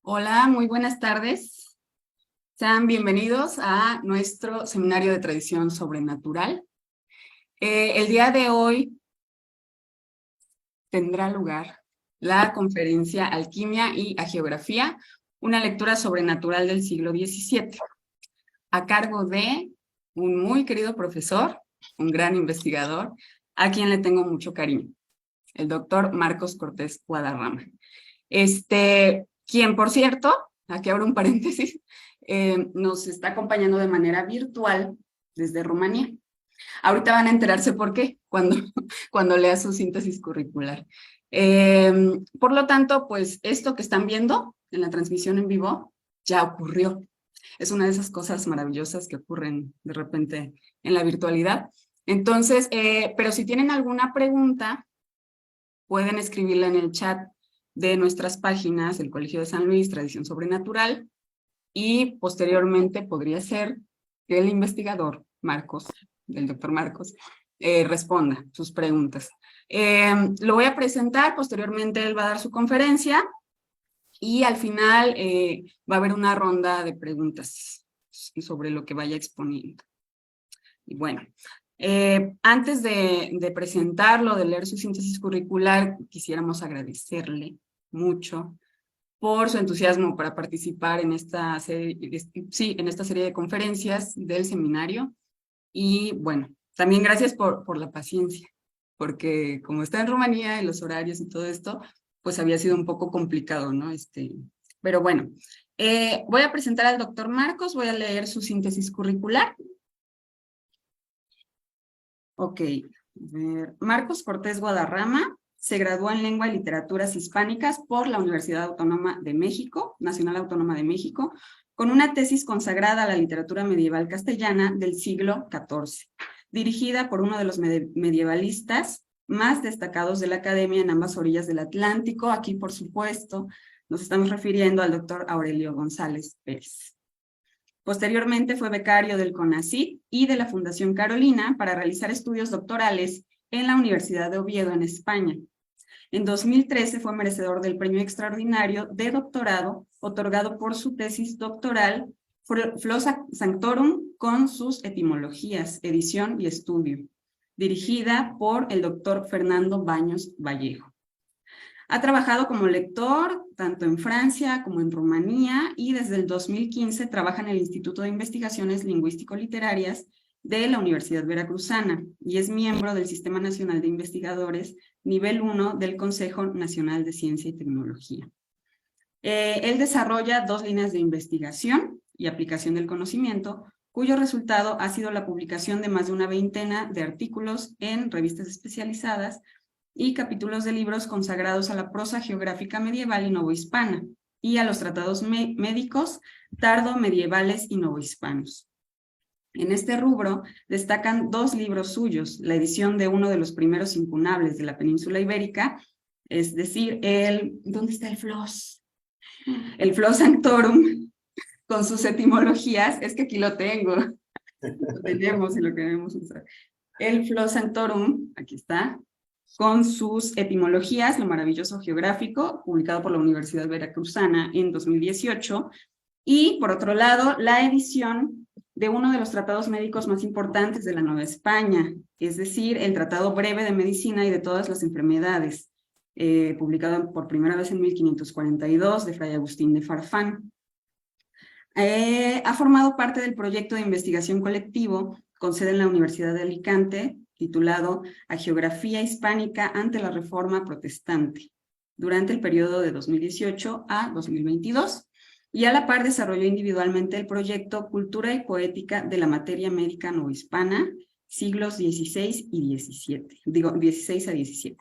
Hola, muy buenas tardes. Sean bienvenidos a nuestro seminario de tradición sobrenatural. El día de hoy tendrá lugar la conferencia Alquimia y Hagiografía, una lectura sobrenatural del siglo XVII, a cargo de un muy querido profesor, un gran investigador, a quien le tengo mucho cariño, el doctor Marcos Cortés Guadarrama. Quien, por cierto, aquí abro un paréntesis, nos está acompañando de manera virtual desde Rumanía. Ahorita van a enterarse por qué, cuando lea su síntesis curricular. Por lo tanto, pues esto que están viendo en la transmisión en vivo ya ocurrió. Es una de esas cosas maravillosas que ocurren de repente en la virtualidad. Entonces, pero si tienen alguna pregunta, pueden escribirla en el chat de nuestras páginas, el Colegio de San Luis, Tradición Sobrenatural, y posteriormente podría ser que el investigador Marcos, el doctor Marcos, responda sus preguntas. Lo voy a presentar, posteriormente él va a dar su conferencia y al final va a haber una ronda de preguntas sobre lo que vaya exponiendo. Y bueno, antes de presentarlo, de leer su síntesis curricular, quisiéramos agradecerle mucho por su entusiasmo para participar en esta serie, en esta serie de conferencias del seminario. Y bueno, también gracias por la paciencia, porque como está en Rumanía y los horarios y todo esto, pues había sido un poco complicado, ¿no? Pero bueno, voy a presentar al doctor Marcos, voy a leer su síntesis curricular. Ok, Marcos Cortés Guadarrama se graduó en Lengua y Literaturas Hispánicas por la Universidad Autónoma de México, Nacional Autónoma de México, con una tesis consagrada a la literatura medieval castellana del siglo XIV, dirigida por uno de los medievalistas más destacados de la academia en ambas orillas del Atlántico. Aquí, por supuesto, nos estamos refiriendo al doctor Aurelio González Pérez. Posteriormente fue becario del CONACYT y de la Fundación Carolina para realizar estudios doctorales en la Universidad de Oviedo, en España. En 2013 fue merecedor del Premio Extraordinario de Doctorado, otorgado por su tesis doctoral Flos Sanctorum con sus etimologías, edición y estudio, dirigida por el doctor Fernando Baños Vallejo. Ha trabajado como lector tanto en Francia como en Rumanía y desde el 2015 trabaja en el Instituto de Investigaciones Lingüístico-Literarias de la Universidad Veracruzana y es miembro del Sistema Nacional de Investigadores nivel 1 del Consejo Nacional de Ciencia y Tecnología. Él desarrolla 2 líneas de investigación y aplicación del conocimiento, cuyo resultado ha sido la publicación de más de una veintena de artículos en revistas especializadas y capítulos de libros consagrados a la prosa geográfica medieval y novohispana y a los tratados médicos tardo-medievales y novohispanos. En este rubro destacan 2 libros suyos, la edición de uno de los primeros incunables de la península ibérica, es decir, ¿dónde está el Flos? El Flos Sanctorum, con sus etimologías, es que aquí lo tengo, lo tenemos y lo queremos usar. El Flos Sanctorum, aquí está, con sus etimologías, lo maravilloso geográfico, publicado por la Universidad Veracruzana en 2018, y por otro lado, la edición de uno de los tratados médicos más importantes de la Nueva España, es decir, el Tratado Breve de Medicina y de todas las enfermedades, publicado por primera vez en 1542 de Fray Agustín de Farfán. Ha formado parte del proyecto de investigación colectivo con sede en la Universidad de Alicante, titulado Hagiografía Hispánica ante la Reforma Protestante, durante el periodo de 2018 a 2022, y a la par desarrolló individualmente el proyecto Cultura y Poética de la Materia Médica Novohispana, siglos XVI y XVII, digo 16 a 17.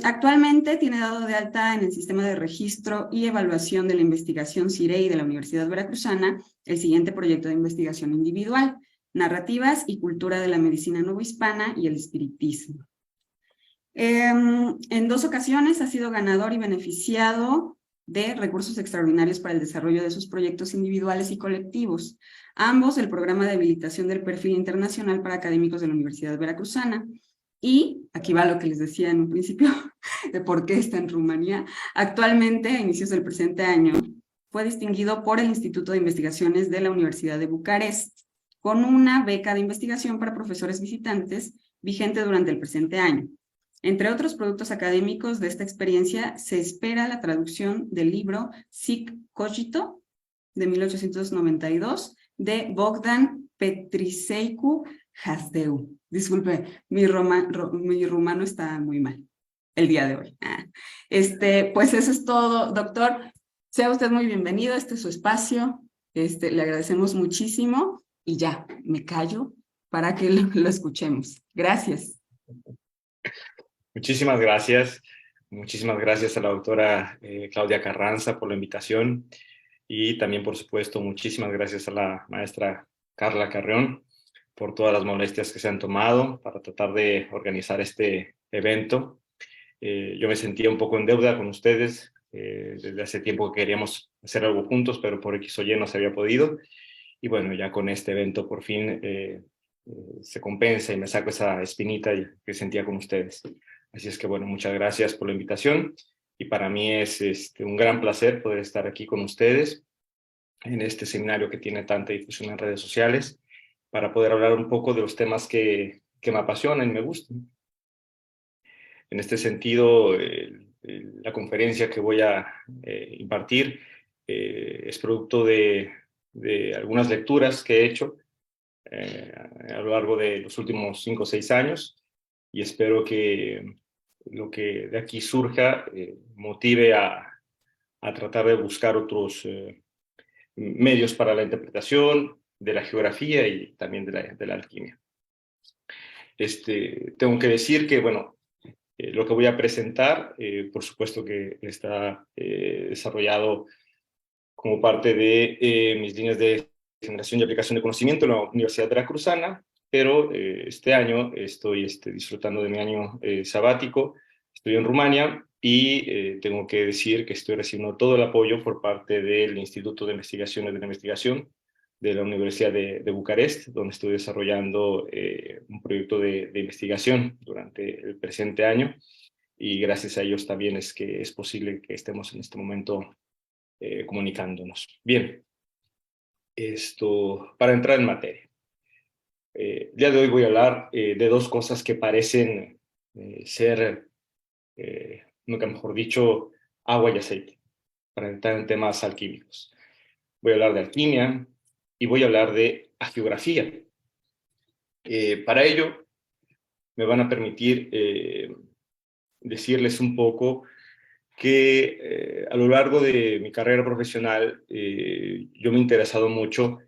Actualmente tiene dado de alta en el Sistema de Registro y Evaluación de la Investigación CIREI de la Universidad Veracruzana el siguiente proyecto de investigación individual: Narrativas y Cultura de la Medicina Novohispana y el Espiritismo. En 2 ocasiones ha sido ganador y beneficiado de recursos extraordinarios para el desarrollo de sus proyectos individuales y colectivos, ambos el Programa de Habilitación del Perfil Internacional para Académicos de la Universidad Veracruzana. Y aquí va lo que les decía en un principio, de por qué está en Rumanía. Actualmente, a inicios del presente año, fue distinguido por el Instituto de Investigaciones de la Universidad de Bucarest con una beca de investigación para profesores visitantes vigente durante el presente año. Entre otros productos académicos de esta experiencia, se espera la traducción del libro Sic Cogito, de 1892, de Bogdan Petriseicu Hasdeu. Disculpe, mi rumano está muy mal el día de hoy. Pues eso es todo, doctor. Sea usted muy bienvenido, este es su espacio. Le agradecemos muchísimo y ya, me callo para que lo escuchemos. Gracias. Muchísimas gracias. Muchísimas gracias a la doctora Claudia Carranza por la invitación y también, por supuesto, muchísimas gracias a la maestra Carla Carreón por todas las molestias que se han tomado para tratar de organizar este evento. Yo me sentía un poco en deuda con ustedes. Desde hace tiempo que queríamos hacer algo juntos, pero por X o Y no se había podido. Y bueno, ya con este evento por fin se compensa y me saco esa espinita que sentía con ustedes. Así es que bueno, muchas gracias por la invitación y para mí es un gran placer poder estar aquí con ustedes en este seminario que tiene tanta difusión en redes sociales para poder hablar un poco de los temas que me apasionan y me gustan. En este sentido, la conferencia que voy a impartir es producto de algunas lecturas que he hecho a lo largo de los últimos 5 o 6 años y espero que lo que de aquí surja motive a tratar de buscar otros medios para la interpretación de la geografía y también de la alquimia. Tengo que decir que, bueno, lo que voy a presentar, por supuesto que está desarrollado como parte de mis líneas de generación y aplicación de conocimiento en la Universidad Veracruzana, pero este año estoy disfrutando de mi año sabático, estoy en Rumania y tengo que decir que estoy recibiendo todo el apoyo por parte del Instituto de Investigaciones de la Investigación de la Universidad de Bucarest, donde estoy desarrollando un proyecto de investigación durante el presente año y gracias a ellos también es que es posible que estemos en este momento comunicándonos. Bien, para entrar en materia. El día de hoy voy a hablar de dos cosas que parecen ser, nunca mejor dicho, agua y aceite, para entrar en temas alquímicos. Voy a hablar de alquimia y voy a hablar de hagiografía. Para ello, me van a permitir decirles un poco que a lo largo de mi carrera profesional yo me he interesado mucho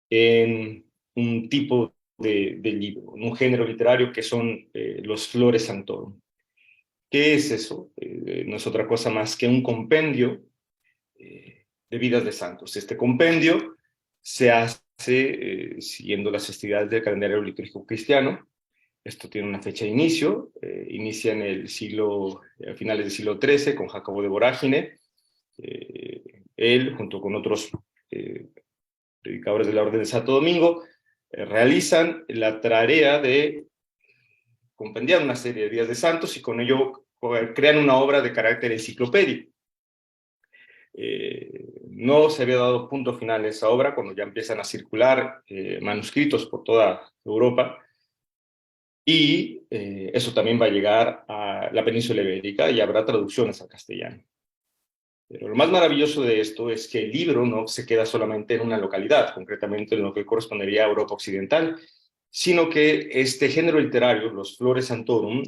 en un tipo de libro, en un género literario que son los Flores Sanctorum. ¿Qué es eso? No es otra cosa más que un compendio de vidas de santos. Este compendio se hace siguiendo las festividades del calendario litúrgico cristiano. Esto tiene una fecha de inicio, inicia en el a finales del siglo XIII con Jacobo de Vorágine. Él, junto con otros predicadores de la Orden de Santo Domingo, realizan la tarea de compendiar una serie de días de santos y con ello crean una obra de carácter enciclopédico. No se había dado punto final a esa obra cuando ya empiezan a circular manuscritos por toda Europa. Y eso también va a llegar a la península ibérica y habrá traducciones al castellano. Pero lo más maravilloso de esto es que el libro no se queda solamente en una localidad, concretamente en lo que correspondería a Europa Occidental, sino que este género literario, los Flores Sanctorum,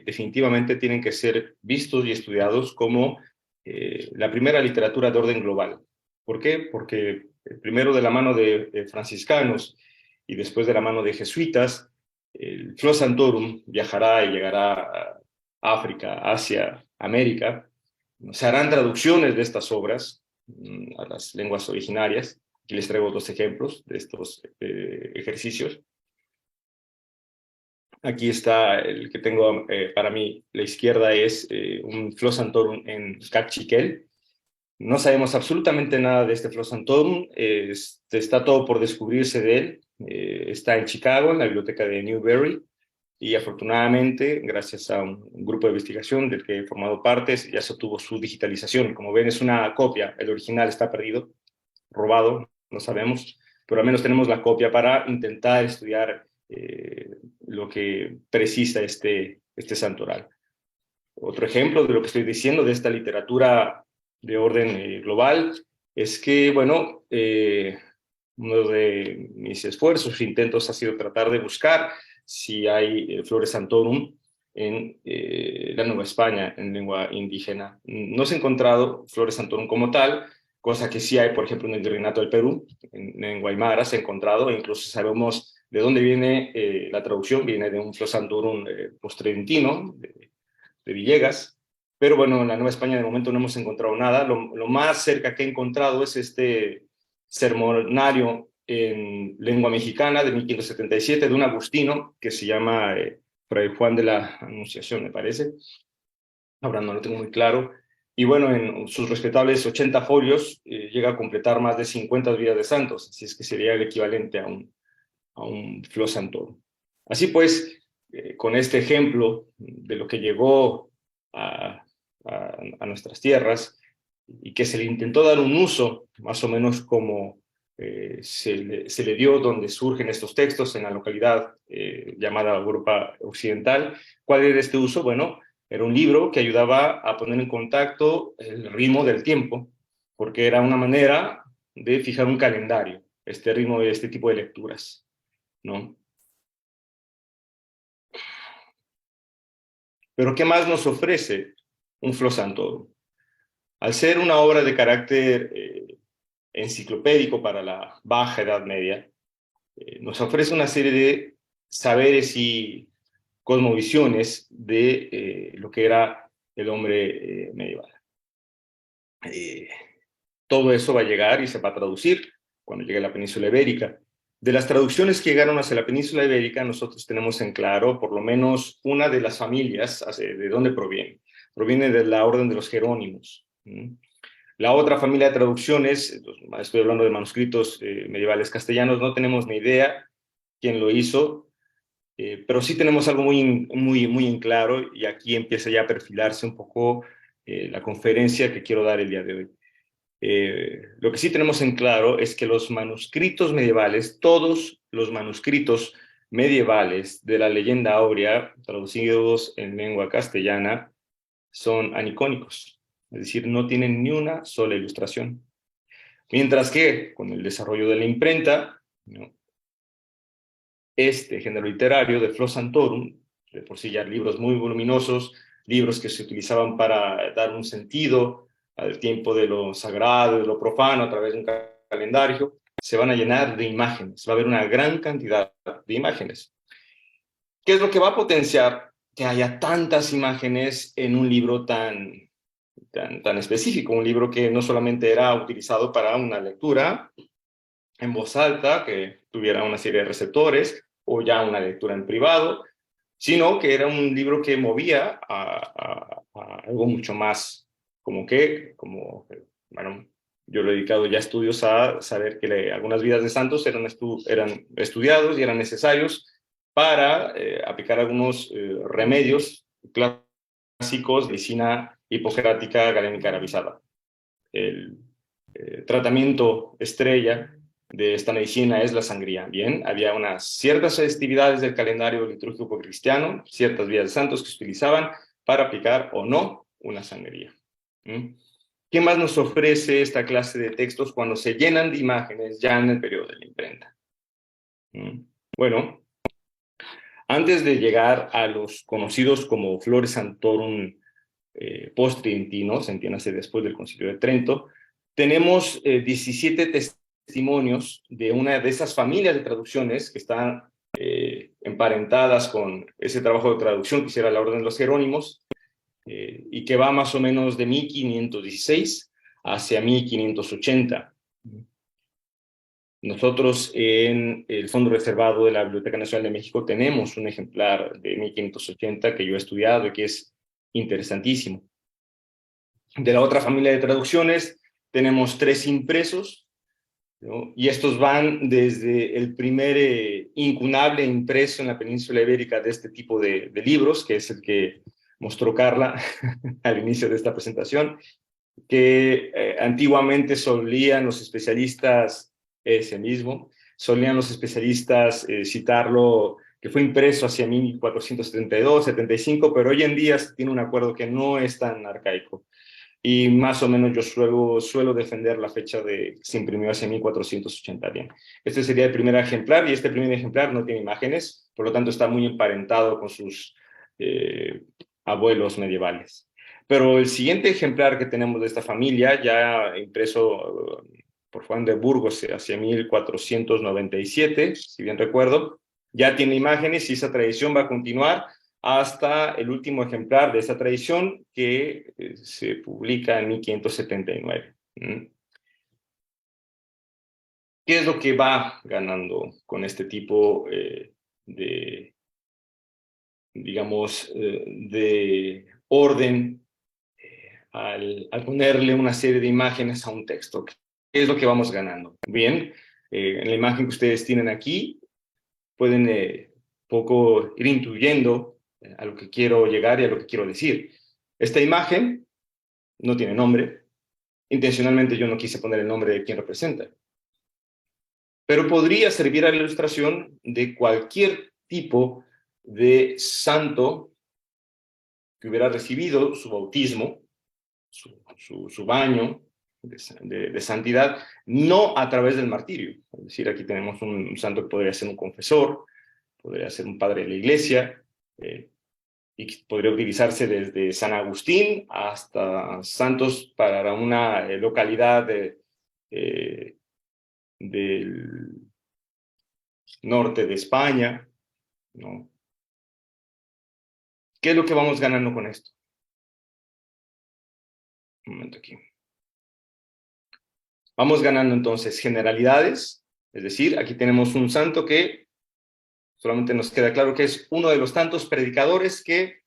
definitivamente tienen que ser vistos y estudiados como la primera literatura de orden global. ¿Por qué? Porque primero de la mano de franciscanos y después de la mano de jesuitas, el Flor Sanctorum viajará y llegará a África, Asia, América. Se harán traducciones de estas obras a las lenguas originarias. Aquí les traigo dos ejemplos de estos ejercicios. Aquí está el que tengo para mí. La izquierda es un Flor Sanctorum en Cachiquel. No sabemos absolutamente nada de este Flor Sanctorum. Está todo por descubrirse de él. Está en Chicago, en la biblioteca de Newberry. y afortunadamente, gracias a un grupo de investigación del que he formado parte, ya se obtuvo su digitalización. Como ven, es una copia, el original está perdido, robado, no sabemos, pero al menos tenemos la copia para intentar estudiar lo que precisa este santoral. Otro ejemplo de lo que estoy diciendo, de esta literatura de orden global, es que, bueno, uno de mis esfuerzos, intentos, ha sido tratar de buscar si hay Flores Santorum en la Nueva España, en lengua indígena. No se ha encontrado Flores Santorum como tal, cosa que sí hay, por ejemplo, en el Virreinato del Perú, en Guaymara se ha encontrado, e incluso sabemos de dónde viene la traducción, viene de un Flor Santorum postrentino, de Villegas, pero bueno, en la Nueva España de momento no hemos encontrado nada. Lo más cerca que he encontrado es este sermonario en lengua mexicana de 1577 de un agustino que se llama Fray Juan de la Anunciación, me parece. Ahora no lo tengo muy claro. Y bueno, en sus respetables 80 folios llega a completar más de 50 vidas de santos, así es que sería el equivalente a un Flor Santorum. Así pues, con este ejemplo de lo que llegó a nuestras tierras y que se le intentó dar un uso más o menos como se le dio donde surgen estos textos en la localidad llamada Europa Occidental. ¿Cuál era este uso? Bueno, era un libro que ayudaba a poner en contacto el ritmo del tiempo, porque era una manera de fijar un calendario, este ritmo de este tipo de lecturas, ¿no? Pero ¿qué más nos ofrece un Flor Santorum? Al ser una obra de carácter enciclopédico para la Baja Edad Media, nos ofrece una serie de saberes y cosmovisiones de lo que era el hombre medieval. Todo eso va a llegar y se va a traducir cuando llegue a la península ibérica. De las traducciones que llegaron hacia la península ibérica, nosotros tenemos en claro por lo menos una de las familias, de dónde proviene. Proviene de la Orden de los Jerónimos. La otra familia de traducciones, estoy hablando de manuscritos medievales castellanos, no tenemos ni idea quién lo hizo, pero sí tenemos algo muy en claro, y aquí empieza ya a perfilarse un poco la conferencia que quiero dar el día de hoy. Lo que sí tenemos en claro es que los manuscritos medievales, todos los manuscritos medievales de la leyenda áurea, traducidos en lengua castellana, son anicónicos, es decir, no tienen ni una sola ilustración. Mientras que con el desarrollo de la imprenta, ¿no?, este género literario de Flor Santorum, de por sí ya libros muy voluminosos, libros que se utilizaban para dar un sentido al tiempo de lo sagrado, de lo profano, a través de un calendario, se van a llenar de imágenes, va a haber una gran cantidad de imágenes. ¿Qué es lo que va a potenciar que haya tantas imágenes en un libro tan específico? Un libro que no solamente era utilizado para una lectura en voz alta, que tuviera una serie de receptores, o ya una lectura en privado, sino que era un libro que movía a algo mucho más, bueno, yo lo he dedicado ya a estudios a saber que algunas vidas de santos eran estudiados y eran necesarios para aplicar algunos remedios clásicos de medicina hipocrática galénica arabizada. El tratamiento estrella de esta medicina es la sangría. Bien, había unas ciertas festividades del calendario litúrgico cristiano, ciertas vidas de santos que se utilizaban para aplicar o no una sangría. ¿Qué más nos ofrece esta clase de textos cuando se llenan de imágenes ya en el periodo de la imprenta? Bueno, antes de llegar a los conocidos como Flores Santorum post-tridentinos, entiéndase después del Concilio de Trento, tenemos 17 testimonios de una de esas familias de traducciones que están emparentadas con ese trabajo de traducción que hiciera la Orden de los Jerónimos, y que va más o menos de 1516 hacia 1580. Nosotros en el Fondo Reservado de la Biblioteca Nacional de México tenemos un ejemplar de 1580 que yo he estudiado y que es interesantísimo. De la otra familia de traducciones tenemos 3 impresos ¿no? Y estos van desde el primer incunable impreso en la península ibérica de este tipo de libros, que es el que mostró Carla al inicio de esta presentación, que antiguamente solían los especialistas, ese mismo, solían los especialistas citarlo, que fue impreso hacia 1472, 75, pero hoy en día se tiene un acuerdo que no es tan arcaico. Y más o menos yo suelo defender la fecha de que se imprimió hacia 1480 bien. Este sería el primer ejemplar, y este primer ejemplar no tiene imágenes, por lo tanto está muy emparentado con sus abuelos medievales. Pero el siguiente ejemplar que tenemos de esta familia, ya impreso por Juan de Burgos hacia 1497, si bien recuerdo, ya tiene imágenes y esa tradición va a continuar hasta el último ejemplar de esta tradición que se publica en 1579. ¿Qué es lo que va ganando con este tipo de, digamos, de orden al ponerle una serie de imágenes a un texto? ¿Qué es lo que vamos ganando? Bien, en la imagen que ustedes tienen aquí, pueden poco ir intuyendo a lo que quiero llegar y a lo que quiero decir. Esta imagen no tiene nombre. Intencionalmente yo no quise poner el nombre de quien representa. Pero podría servir a la ilustración de cualquier tipo de santo que hubiera recibido su bautismo, su baño de santidad, no a través del martirio. Es decir, aquí tenemos un santo que podría ser un confesor, podría ser un padre de la iglesia, y podría utilizarse desde San Agustín hasta santos para una localidad del norte de España, ¿no? ¿Qué es lo que vamos ganando con esto? Un momento aquí. Vamos ganando entonces generalidades, es decir, aquí tenemos un santo que solamente nos queda claro que es uno de los tantos predicadores que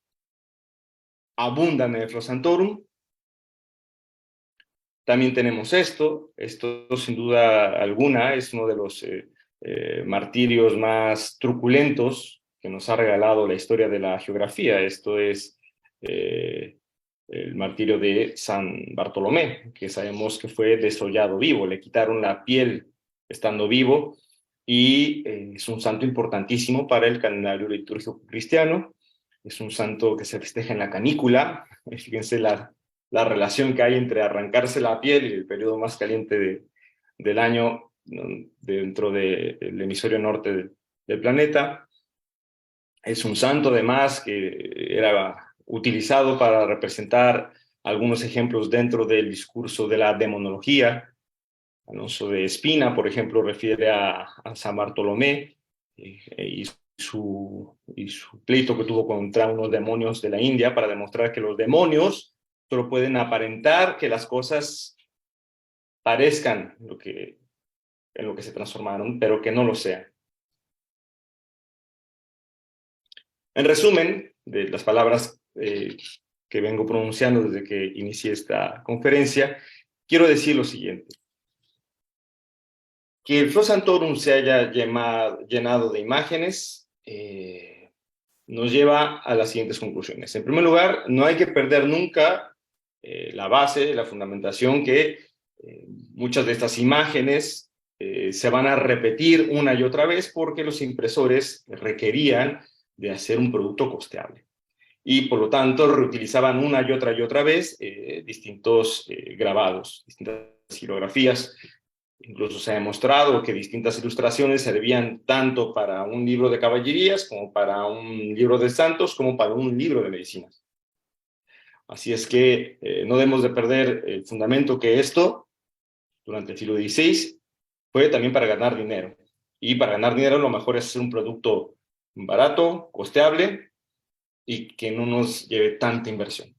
abundan en el Flos Sanctorum. También tenemos esto sin duda alguna es uno de los martirios más truculentos que nos ha regalado la historia de la geografía. Esto es el martirio de San Bartolomé, que sabemos que fue desollado vivo, le quitaron la piel estando vivo, y es un santo importantísimo para el calendario litúrgico cristiano. Es un santo que se festeja en la canícula. Fíjense la relación que hay entre arrancarse la piel y el periodo más caliente del año, ¿no?, dentro del hemisferio norte del planeta. Es un santo además que era utilizado para representar algunos ejemplos dentro del discurso de la demonología. Alonso de Espina, por ejemplo, refiere a San Bartolomé y su pleito que tuvo contra unos demonios de la India para demostrar que los demonios solo pueden aparentar que las cosas parezcan en lo que se transformaron, pero que no lo sean. En resumen, de las palabras que vengo pronunciando desde que inicié esta conferencia, quiero decir lo siguiente. Que el Flos Sanctorum se haya llenado de imágenes nos lleva a las siguientes conclusiones. En primer lugar, no hay que perder nunca la base, la fundamentación, que muchas de estas imágenes se van a repetir una y otra vez porque los impresores requerían de hacer un producto costeable. Y por lo tanto reutilizaban una y otra vez distintos grabados, distintas xilografías. Incluso se ha demostrado que distintas ilustraciones servían tanto para un libro de caballerías, como para un libro de santos, como para un libro de medicinas. Así es que no debemos de perder el fundamento que esto, durante el siglo XVI, fue también para ganar dinero. Y para ganar dinero lo mejor es hacer un producto barato, costeable, y que no nos lleve tanta inversión.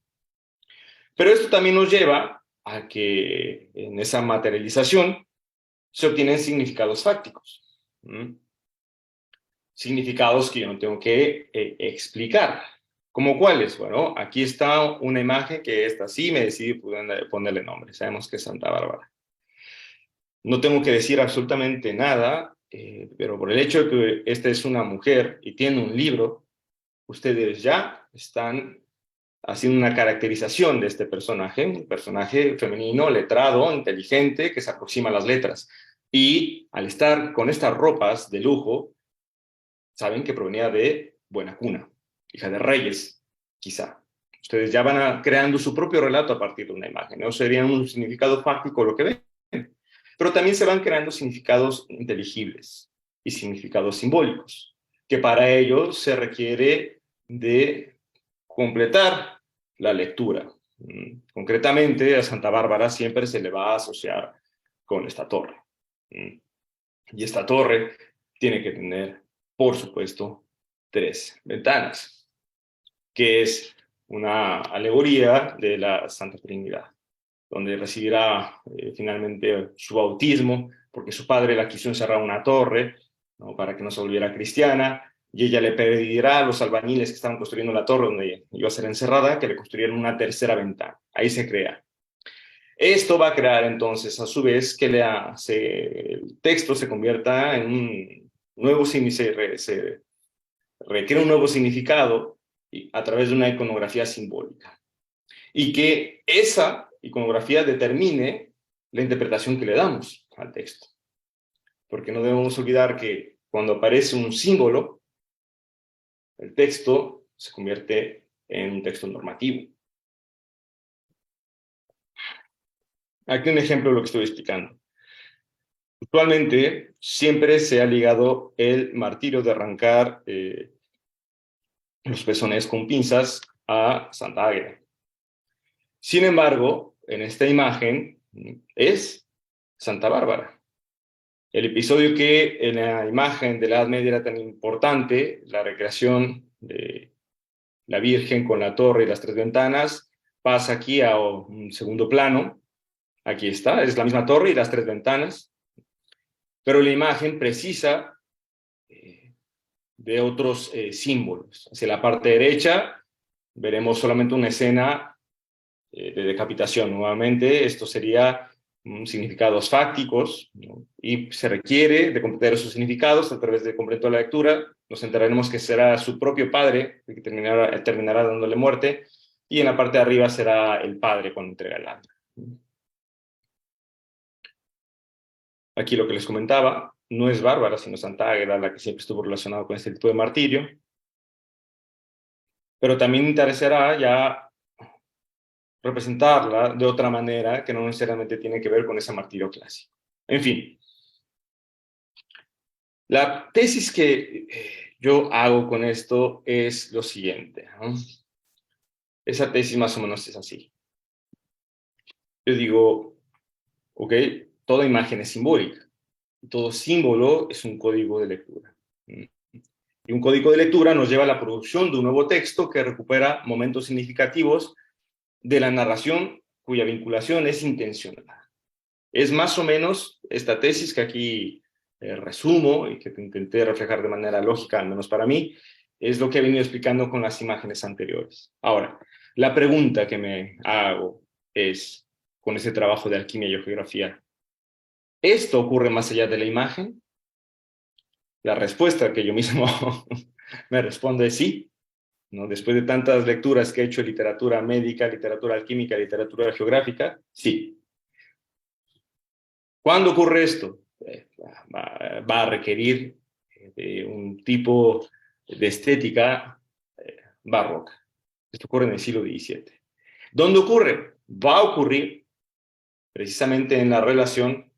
Pero esto también nos lleva a que en esa materialización se obtienen significados fácticos. Significados que yo no tengo que explicar. ¿Cómo cuáles? Bueno, aquí está una imagen que esta sí me decidí ponerle nombre. Sabemos que es Santa Bárbara. No tengo que decir absolutamente nada, pero por el hecho de que esta es una mujer y tiene un libro, ustedes ya están haciendo una caracterización de este personaje, un personaje femenino, letrado, inteligente, que se aproxima a las letras. Y al estar con estas ropas de lujo, saben que provenía de buena cuna, hija de reyes, quizá. Ustedes ya van creando su propio relato a partir de una imagen, ¿no? Sería un significado fáctico lo que ven. Pero también se van creando significados inteligibles y significados simbólicos, que para ello se requiere de completar la lectura. Concretamente, a Santa Bárbara siempre se le va a asociar con esta torre. Y esta torre tiene que tener, por supuesto, 3 ventanas, que es una alegoría de la Santa Trinidad, donde recibirá finalmente su bautismo, porque su padre la quiso encerrar en una torre, ¿no?, para que no se volviera cristiana, y ella le pedirá a los albañiles que estaban construyendo la torre donde iba a ser encerrada, que le construyeran una tercera ventana. Ahí se crea. Esto va a crear entonces, a su vez, que el texto se convierta en un nuevo significado, se requiere un nuevo significado a través de una iconografía simbólica. Y que esa iconografía determine la interpretación que le damos al texto. Porque no debemos olvidar que cuando aparece un símbolo, el texto se convierte en un texto normativo. Aquí un ejemplo de lo que estoy explicando. Actualmente siempre se ha ligado el martirio de arrancar los pezones con pinzas a Santa Águeda. Sin embargo, en esta imagen es Santa Bárbara. El episodio que en la imagen de la Edad Media era tan importante, la recreación de la Virgen con la torre y las 3 ventanas, pasa aquí a un segundo plano. Aquí está, es la misma torre y las 3 ventanas, pero la imagen precisa de otros símbolos. Hacia la parte derecha veremos solamente una escena de decapitación. Nuevamente, esto sería significados fácticos, ¿no? Y se requiere de completar esos significados a través de completo la lectura. Nos enteraremos que será su propio padre el que terminará dándole muerte, y en la parte de arriba será el padre cuando entrega el alma. Aquí lo que les comentaba, no es Bárbara, sino Santa Águeda la que siempre estuvo relacionada con este tipo de martirio. Pero también interesará ya representarla de otra manera que no necesariamente tiene que ver con ese martirio clásico. En fin, la tesis que yo hago con esto es lo siguiente, ¿no? Esa tesis más o menos es así. Yo digo, ok, toda imagen es simbólica, todo símbolo es un código de lectura. Y un código de lectura nos lleva a la producción de un nuevo texto que recupera momentos significativos de la narración cuya vinculación es intencional. Es más o menos esta tesis que aquí resumo y que intenté reflejar de manera lógica, al menos para mí, es lo que he venido explicando con las imágenes anteriores. Ahora, la pregunta que me hago es, con ese trabajo de alquimia y geografía, ¿esto ocurre más allá de la imagen? La respuesta que yo mismo me respondo es sí, ¿no? Después de tantas lecturas que he hecho de literatura médica, literatura alquímica, literatura geográfica, sí. ¿Cuándo ocurre esto? Va a requerir de un tipo de estética barroca. Esto ocurre en el siglo XVII. ¿Dónde ocurre? Va a ocurrir precisamente en la relación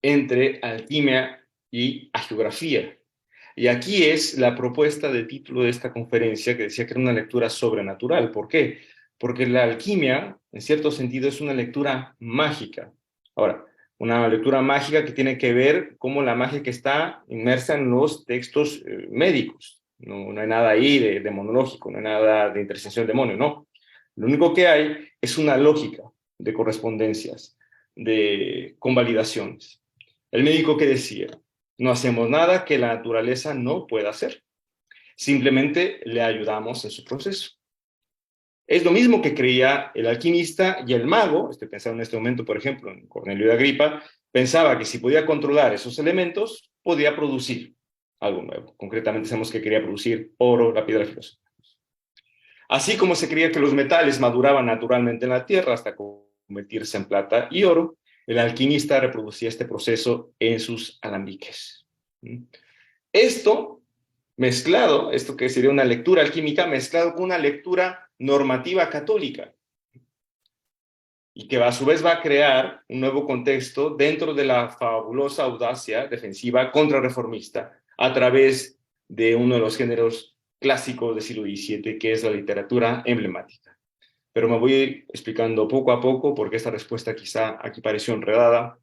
entre alquimia y hagiografía. Y aquí es la propuesta de título de esta conferencia, que decía que era una lectura sobrenatural. ¿Por qué? Porque la alquimia, en cierto sentido, es una lectura mágica. Ahora, una lectura mágica que tiene que ver cómo la magia que está inmersa en los textos médicos. No hay nada ahí de demonológico, no hay nada de intercesión del demonio, no. Lo único que hay es una lógica de correspondencias, de convalidaciones. El médico que decía, no hacemos nada que la naturaleza no pueda hacer. Simplemente le ayudamos en su proceso. Es lo mismo que creía el alquimista y el mago. Estoy pensando en este momento, por ejemplo, en Cornelio de Agripa, pensaba que si podía controlar esos elementos, podía producir algo nuevo. Concretamente sabemos que quería producir oro, la piedra filosofal. Así como se creía que los metales maduraban naturalmente en la tierra hasta convertirse en plata y oro, el alquimista reproducía este proceso en sus alambiques. Esto mezclado, esto que sería una lectura alquímica, mezclado con una lectura normativa católica, y que a su vez va a crear un nuevo contexto dentro de la fabulosa audacia defensiva contrarreformista a través de uno de los géneros clásicos del siglo XVII, que es la literatura emblemática. Pero me voy a ir explicando poco a poco, porque esta respuesta quizá aquí pareció enredada,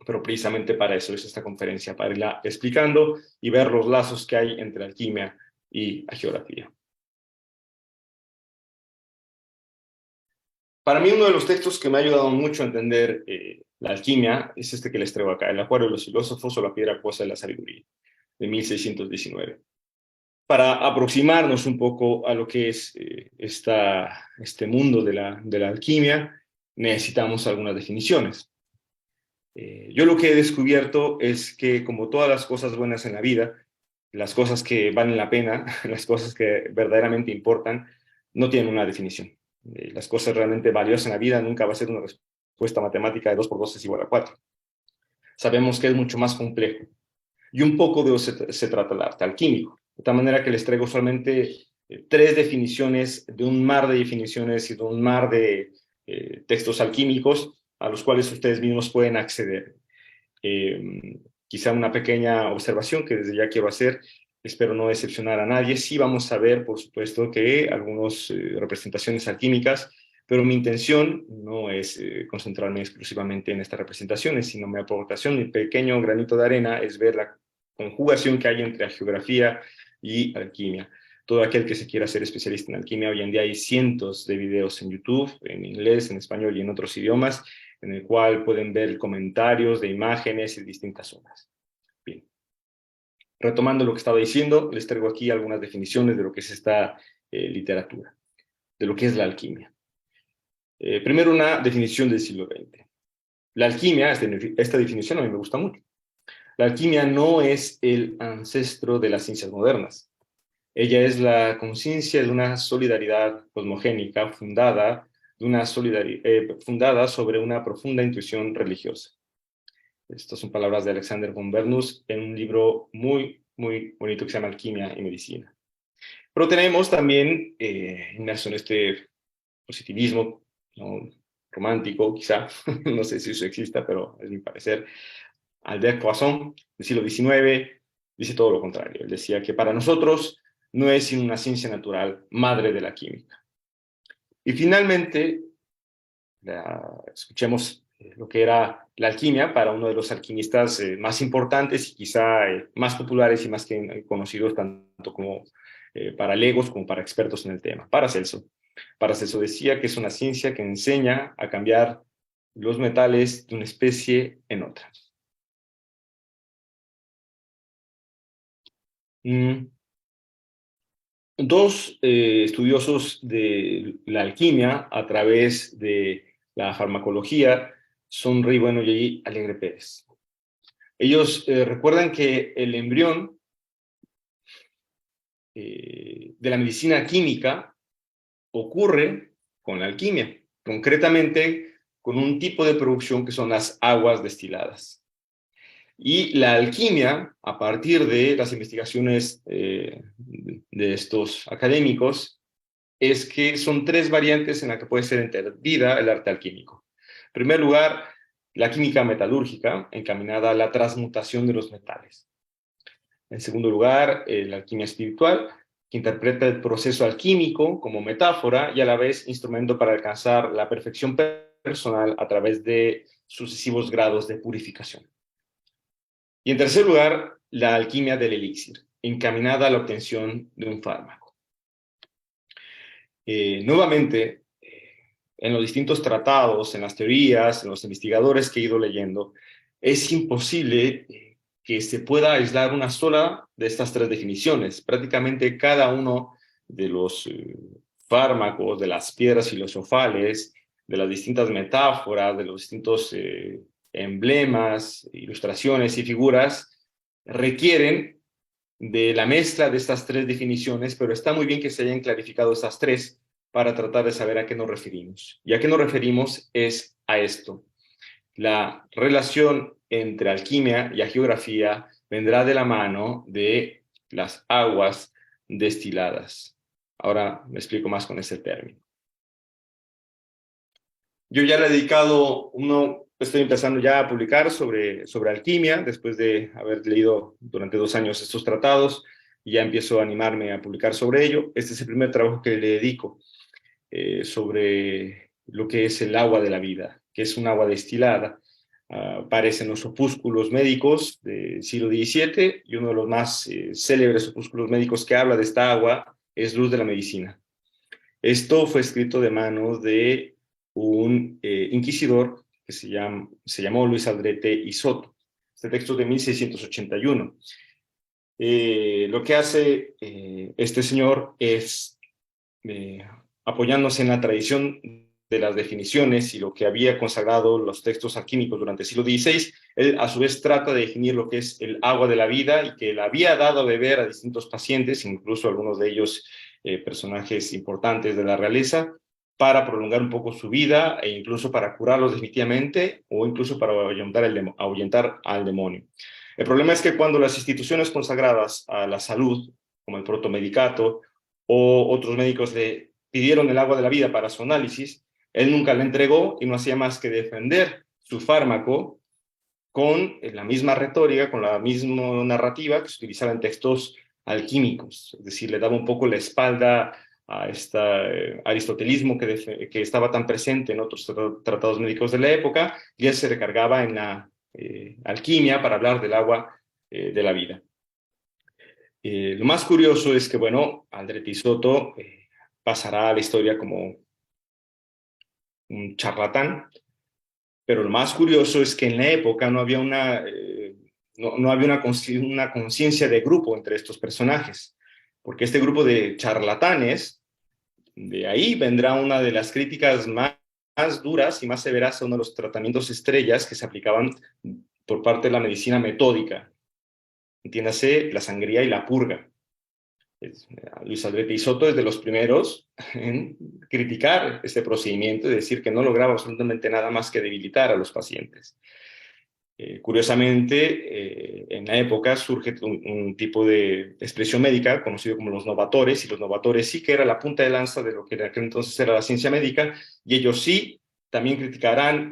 pero precisamente para eso es esta conferencia, para irla explicando y ver los lazos que hay entre alquimia y la geografía. Para mí, uno de los textos que me ha ayudado mucho a entender la alquimia es este que les traigo acá, El acuario de los filósofos o la piedra acuosa de la sabiduría, de 1619. Para aproximarnos un poco a lo que es este mundo de la alquimia, necesitamos algunas definiciones. Yo lo que he descubierto es que, como todas las cosas buenas en la vida, las cosas que valen la pena, las cosas que verdaderamente importan, no tienen una definición. Las cosas realmente valiosas en la vida nunca va a ser una respuesta matemática de 2 por 2 es igual a 4. Sabemos que es mucho más complejo. Y un poco de eso se trata el arte alquímico. De tal manera que les traigo solamente 3 definiciones de un mar de definiciones y de un mar de textos alquímicos a los cuales ustedes mismos pueden acceder. Quizá una pequeña observación que desde ya quiero hacer, espero no decepcionar a nadie. Sí vamos a ver, por supuesto, que algunas representaciones alquímicas, pero mi intención no es concentrarme exclusivamente en estas representaciones, sino mi aportación, mi pequeño granito de arena, es ver la conjugación que hay entre la geografía y alquimia. Todo aquel que se quiera ser especialista en alquimia, hoy en día hay cientos de videos en YouTube, en inglés, en español y en otros idiomas, en el cual pueden ver comentarios de imágenes y distintas zonas. Bien. Retomando lo que estaba diciendo, les traigo aquí algunas definiciones de lo que es esta literatura, de lo que es la alquimia. Primero, una definición del siglo XX. La alquimia, esta definición a mí me gusta mucho. La alquimia no es el ancestro de las ciencias modernas. Ella es la conciencia de una solidaridad cosmogénica fundada sobre una profunda intuición religiosa. Estas son palabras de Alexander von Bernus en un libro muy, muy bonito que se llama Alquimia y Medicina. Pero tenemos también, inmerso en este positivismo, ¿no?, romántico, quizá, no sé si eso exista, pero es mi parecer, Albert Poisson, del siglo XIX, dice todo lo contrario. Él decía que para nosotros no es sino una ciencia natural, madre de la química. Y finalmente, escuchemos lo que era la alquimia para uno de los alquimistas más importantes y quizá más populares y más que conocidos tanto como para legos como para expertos en el tema, Paracelso. Paracelso decía que es una ciencia que enseña a cambiar los metales de una especie en otra. Dos estudiosos de la alquimia a través de la farmacología son Rey Bueno y Alegre Pérez. Ellos recuerdan que el embrión de la medicina química ocurre con la alquimia, concretamente con un tipo de producción que son las aguas destiladas. Y la alquimia, a partir de las investigaciones de estos académicos, es que son 3 variantes en las que puede ser entendida el arte alquímico. En primer lugar, la química metalúrgica, encaminada a la transmutación de los metales. En segundo lugar, la alquimia espiritual, que interpreta el proceso alquímico como metáfora y a la vez instrumento para alcanzar la perfección personal a través de sucesivos grados de purificación. Y en tercer lugar, la alquimia del elixir, encaminada a la obtención de un fármaco. Nuevamente, en los distintos tratados, en las teorías, en los investigadores que he ido leyendo, es imposible que se pueda aislar una sola de estas 3 definiciones. Prácticamente cada uno de los fármacos, de las piedras filosofales, de las distintas metáforas, de los distintos emblemas, ilustraciones y figuras requieren de la mezcla de estas tres definiciones, pero está muy bien que se hayan clarificado estas tres para tratar de saber a qué nos referimos. Y a qué nos referimos es a esto. La relación entre alquimia y geografía vendrá de la mano de las aguas destiladas. Ahora me explico más con ese término. Yo ya le he dedicado estoy empezando ya a publicar sobre alquimia, después de haber leído durante 2 años estos tratados, y ya empiezo a animarme a publicar sobre ello. Este es el primer trabajo que le dedico sobre lo que es el agua de la vida, que es un agua destilada. Aparece en los opúsculos médicos del siglo XVII, y uno de los más célebres opúsculos médicos que habla de esta agua es Luz de la Medicina. Esto fue escrito de manos de un inquisidor que se llamó Luis Aldrete y Soto. Este texto es de 1681. Lo que hace este señor es, apoyándose en la tradición de las definiciones y lo que había consagrado los textos alquímicos durante el siglo XVI, él a su vez trata de definir lo que es el agua de la vida, y que le había dado a beber a distintos pacientes, incluso algunos de ellos personajes importantes de la realeza, para prolongar un poco su vida e incluso para curarlos definitivamente, o incluso para ahuyentar al demonio. El problema es que cuando las instituciones consagradas a la salud, como el protomedicato o otros médicos, le pidieron el agua de la vida para su análisis, él nunca la entregó y no hacía más que defender su fármaco con la misma retórica, con la misma narrativa que se utilizaba en textos alquímicos. Es decir, le daba un poco la espalda a este aristotelismo que estaba tan presente en otros tratados médicos de la época, y él se recargaba en la alquimia para hablar del agua de la vida. Lo más curioso es que, bueno, Aldrete y Soto pasará a la historia como un charlatán, pero lo más curioso es que en la época no había no había una conciencia de grupo entre estos personajes, porque este grupo de charlatanes, de ahí vendrá una de las críticas más duras y más severas a uno de los tratamientos estrellas que se aplicaban por parte de la medicina metódica, entiéndase la sangría y la purga. Luis Aldrete y Soto es de los primeros en criticar este procedimiento y decir que no lograba absolutamente nada más que debilitar a los pacientes. Curiosamente, en la época surge un tipo de expresión médica conocido como los novatores, y los novatores sí que era la punta de lanza de lo que en aquel entonces era la ciencia médica, y ellos sí también criticarán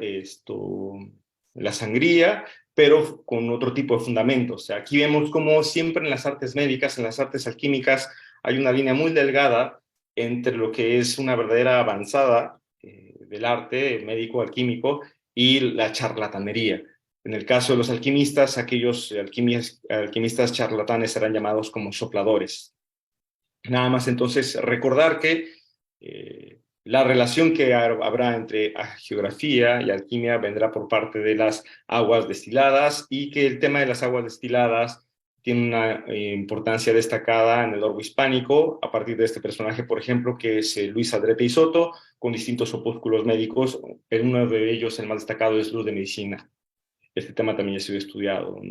la sangría, pero con otro tipo de fundamentos. O sea, aquí vemos como siempre en las artes médicas, en las artes alquímicas, hay una línea muy delgada entre lo que es una verdadera avanzada del arte médico alquímico y la charlatanería. En el caso de los alquimistas, aquellos alquimistas charlatanes serán llamados como sopladores. Nada más entonces recordar que la relación que habrá entre geografía y alquimia vendrá por parte de las aguas destiladas, y que el tema de las aguas destiladas tiene una importancia destacada en el orbe hispánico a partir de este personaje, por ejemplo, que es Luis Aldrete y Soto, con distintos opúsculos médicos. Uno de ellos, el más destacado, es Luz de Medicina. Este tema también ya ha sido estudiado.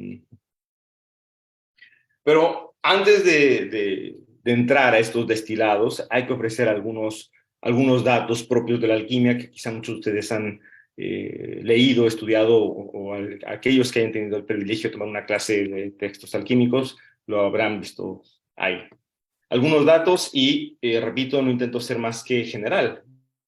Pero antes de entrar a estos destilados, hay que ofrecer algunos datos propios de la alquimia que quizá muchos de ustedes han leído, estudiado, o aquellos que hayan tenido el privilegio de tomar una clase de textos alquímicos lo habrán visto ahí. Algunos datos, y repito, no intento ser más que general.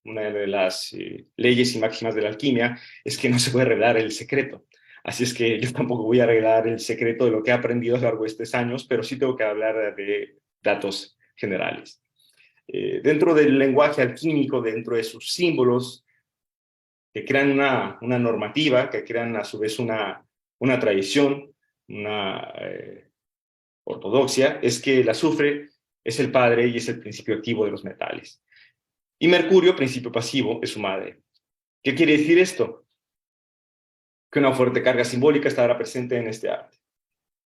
Una de las leyes y máximas de la alquimia es que no se puede revelar el secreto. Así es que yo tampoco voy a revelar el secreto de lo que he aprendido a lo largo de estos años, pero sí tengo que hablar de datos generales. Dentro del lenguaje alquímico, dentro de sus símbolos, que crean una normativa, que crean a su vez una tradición, una ortodoxia, es que el azufre es el padre y es el principio activo de los metales. Y Mercurio, principio pasivo, es su madre. ¿Qué quiere decir esto? Que una fuerte carga simbólica estará presente en este arte.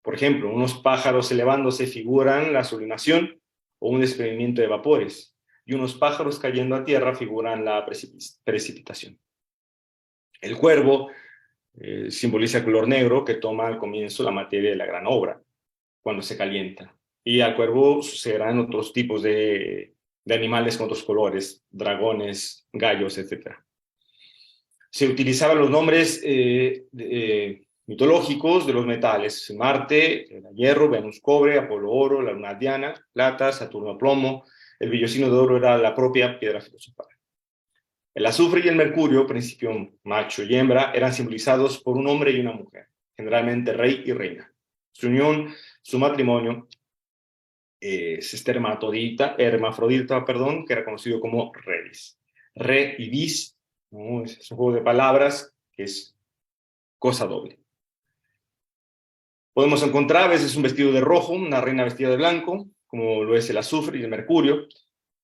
Por ejemplo, unos pájaros elevándose figuran la sublimación o un desprendimiento de vapores, y unos pájaros cayendo a tierra figuran la precipitación. El cuervo simboliza el color negro que toma al comienzo la materia de la gran obra, cuando se calienta. Y al cuervo sucederán otros tipos de animales con otros colores, dragones, gallos, etc. Se utilizaban los nombres mitológicos de los metales: Marte, el hierro; Venus, cobre; Apolo, oro; la luna, Diana, plata; Saturno, plomo; el vellocino de oro era la propia piedra filosofal. El azufre y el mercurio, principio macho y hembra, eran simbolizados por un hombre y una mujer, generalmente rey y reina. Su unión, su matrimonio, es hermafrodita, que era conocido como redis. Re y dis, ¿no? Es un juego de palabras que es cosa doble. Podemos encontrar a veces un vestido de rojo, una reina vestida de blanco, como lo es el azufre y el mercurio.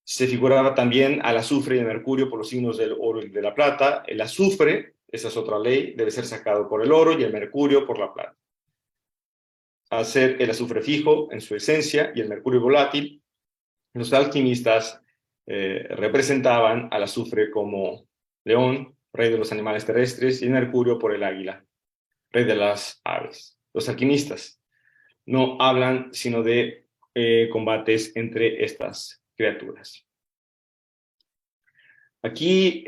Se figuraba también al azufre y el mercurio por los signos del oro y de la plata. El azufre, esa es otra ley, debe ser sacado por el oro, y el mercurio por la plata. Al ser el azufre fijo en su esencia y el mercurio volátil, los alquimistas representaban al azufre como león, rey de los animales terrestres, y el mercurio por el águila, rey de las aves. Los alquimistas no hablan sino de combates entre estas criaturas. Aquí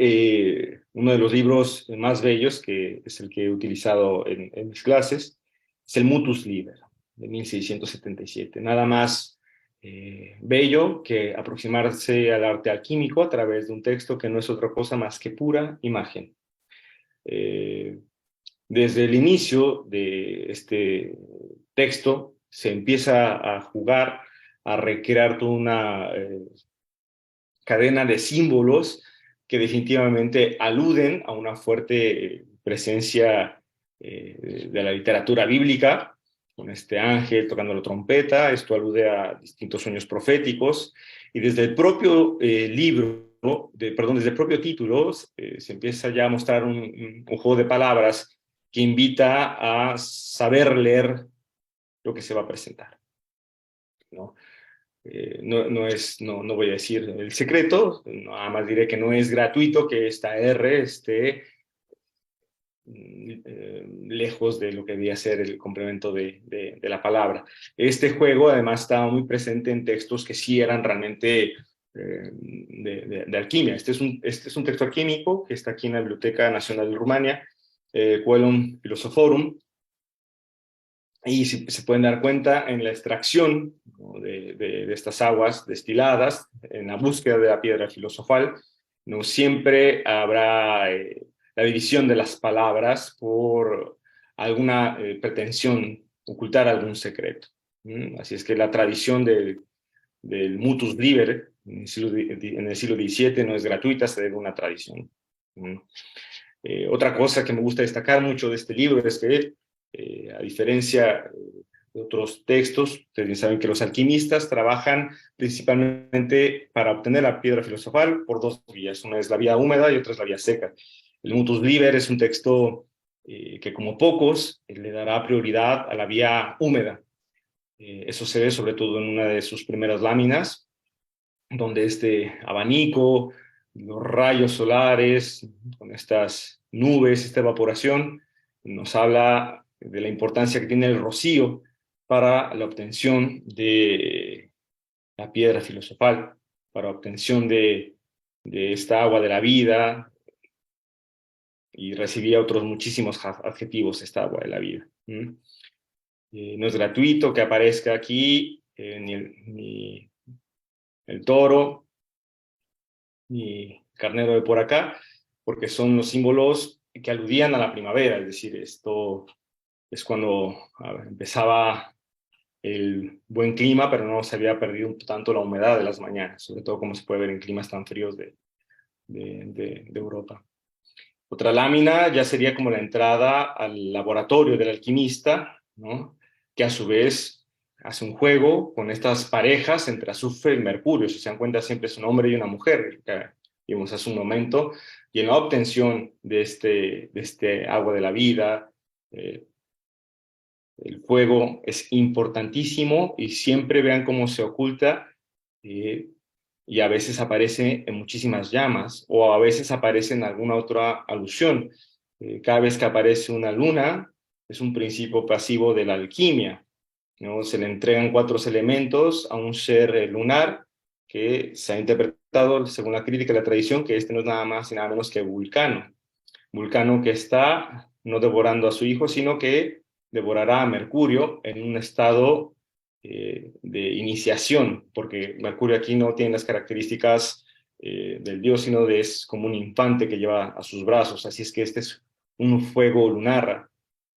uno de los libros más bellos, que es el que he utilizado en mis clases, es el Mutus Liber, de 1677. Nada más bello que aproximarse al arte alquímico a través de un texto que no es otra cosa más que pura imagen. Desde el inicio de este texto se empieza a jugar, a recrear toda una cadena de símbolos que definitivamente aluden a una fuerte presencia de la literatura bíblica, con este ángel tocando la trompeta. Esto alude a distintos sueños proféticos, y desde el propio desde el propio título, se empieza ya a mostrar un juego de palabras que invita a saber leer lo que se va a presentar, ¿no? No voy a decir el secreto, nada más diré que no es gratuito que esta R esté lejos de lo que debía ser el complemento de la palabra. Este juego además estaba muy presente en textos que sí eran realmente de alquimia. Este es un texto alquímico que está aquí en la Biblioteca Nacional de Rumania, Coelum Philosophorum, y se pueden dar cuenta en la extracción, ¿no?, de estas aguas destiladas, en la búsqueda de la piedra filosofal. No siempre habrá la división de las palabras por alguna pretensión, ocultar algún secreto. Así es que la tradición del mutus liber en el siglo XVII no es gratuita, se debe a una tradición. Otra cosa que me gusta destacar mucho de este libro es que, a diferencia de otros textos, ustedes saben que los alquimistas trabajan principalmente para obtener la piedra filosofal por dos vías. Una es la vía húmeda y otra es la vía seca. El Mutus Liber es un texto que, como pocos, le dará prioridad a la vía húmeda. Eso se ve sobre todo en una de sus primeras láminas, donde este abanico, los rayos solares, con estas nubes, esta evaporación, nos habla de la importancia que tiene el rocío para la obtención de la piedra filosofal, para la obtención de esta agua de la vida, y recibía otros muchísimos adjetivos esta agua de la vida. No es gratuito que aparezca aquí ni el toro, ni carnero de por acá, porque son los símbolos que aludían a la primavera. Es decir, esto es cuando empezaba el buen clima, pero no se había perdido tanto la humedad de las mañanas, sobre todo como se puede ver en climas tan fríos de Europa. Otra lámina ya sería como la entrada al laboratorio del alquimista, ¿no?, que a su vez hace un juego con estas parejas entre azufre y mercurio. Si se dan cuenta, siempre es un hombre y una mujer, que vimos hace un momento, y en la obtención de este agua de la vida, el fuego es importantísimo, y siempre vean cómo se oculta, y a veces aparece en muchísimas llamas, o a veces aparece en alguna otra alusión. Cada vez que aparece una luna, es un principio pasivo de la alquimia, ¿no? Se le entregan 4 elementos a un ser lunar que se ha interpretado, según la crítica y la tradición, que este no es nada más y nada menos que Vulcano. Vulcano que está no devorando a su hijo, sino que devorará a Mercurio en un estado de iniciación, porque Mercurio aquí no tiene las características del dios, sino es como un infante que lleva a sus brazos, así es que este es un fuego lunar.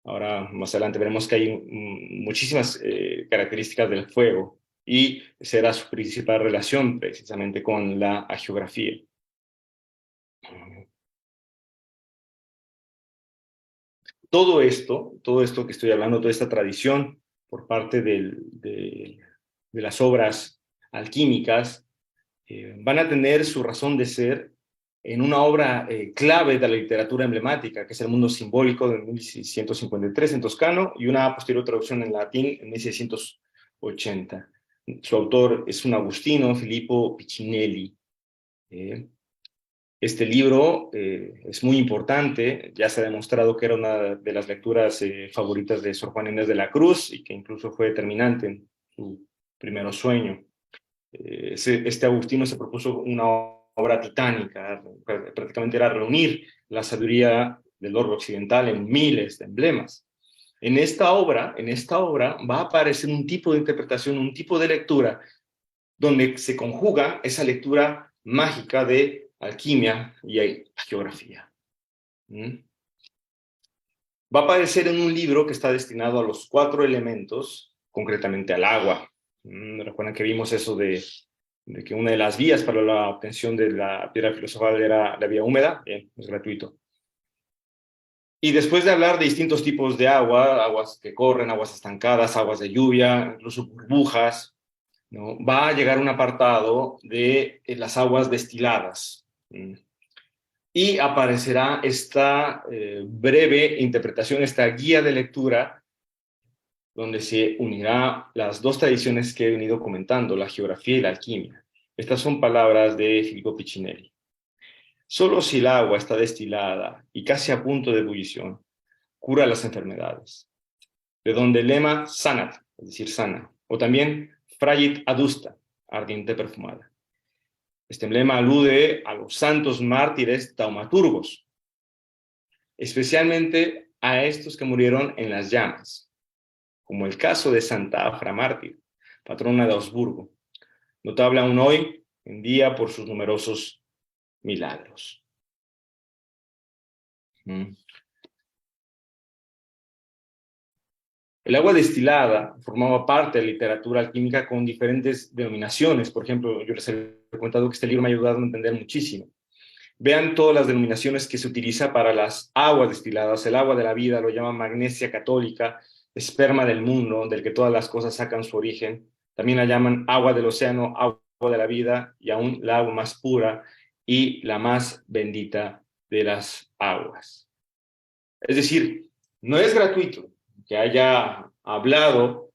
Ahora, más adelante veremos que hay muchísimas características del fuego y será su principal relación precisamente con la hagiografía. Todo esto que estoy hablando, toda esta tradición por parte de las obras alquímicas, van a tener su razón de ser en una obra clave de la literatura emblemática, que es El mundo simbólico de 1653 en toscano y una posterior traducción en latín en 1680. Su autor es un agustino, Filippo Piccinelli. Este libro es muy importante, ya se ha demostrado que era una de las lecturas favoritas de Sor Juana Inés de la Cruz y que incluso fue determinante en su primer sueño. Este agustino se propuso una obra titánica, prácticamente era reunir la sabiduría del orbe occidental en miles de emblemas. En esta obra va a aparecer un tipo de interpretación, un tipo de lectura, donde se conjuga esa lectura mágica de alquimia y geografía. Va a aparecer en un libro que está destinado a los 4 elementos, concretamente al agua. Recuerdan que vimos eso de que una de las vías para la obtención de la piedra filosofal era la vía húmeda. Bien, es gratuito. Y después de hablar de distintos tipos de agua, aguas que corren, aguas estancadas, aguas de lluvia, incluso burbujas, ¿no? Va a llegar un apartado de las aguas destiladas. Y aparecerá esta breve interpretación, esta guía de lectura, donde se unirá las 2 tradiciones que he venido comentando, la geografía y la alquimia. Estas son palabras de Filippo Piccinelli. Solo si el agua está destilada y casi a punto de ebullición, cura las enfermedades. De donde el lema sanat, es decir, sana, o también fragit adusta, ardiente perfumada. Este emblema alude a los santos mártires taumaturgos, especialmente a estos que murieron en las llamas, como el caso de Santa Afra mártir, patrona de Augsburgo, notable aún hoy en día por sus numerosos milagros. El agua destilada formaba parte de la literatura alquímica con diferentes denominaciones. Por ejemplo, yo les he comentado que este libro me ha ayudado a entender muchísimo. Vean todas las denominaciones que se utiliza para las aguas destiladas. El agua de la vida lo llaman magnesia católica, esperma del mundo, del que todas las cosas sacan su origen. También la llaman agua del océano, agua de la vida, y aún la agua más pura y la más bendita de las aguas. Es decir, no es gratuito que haya hablado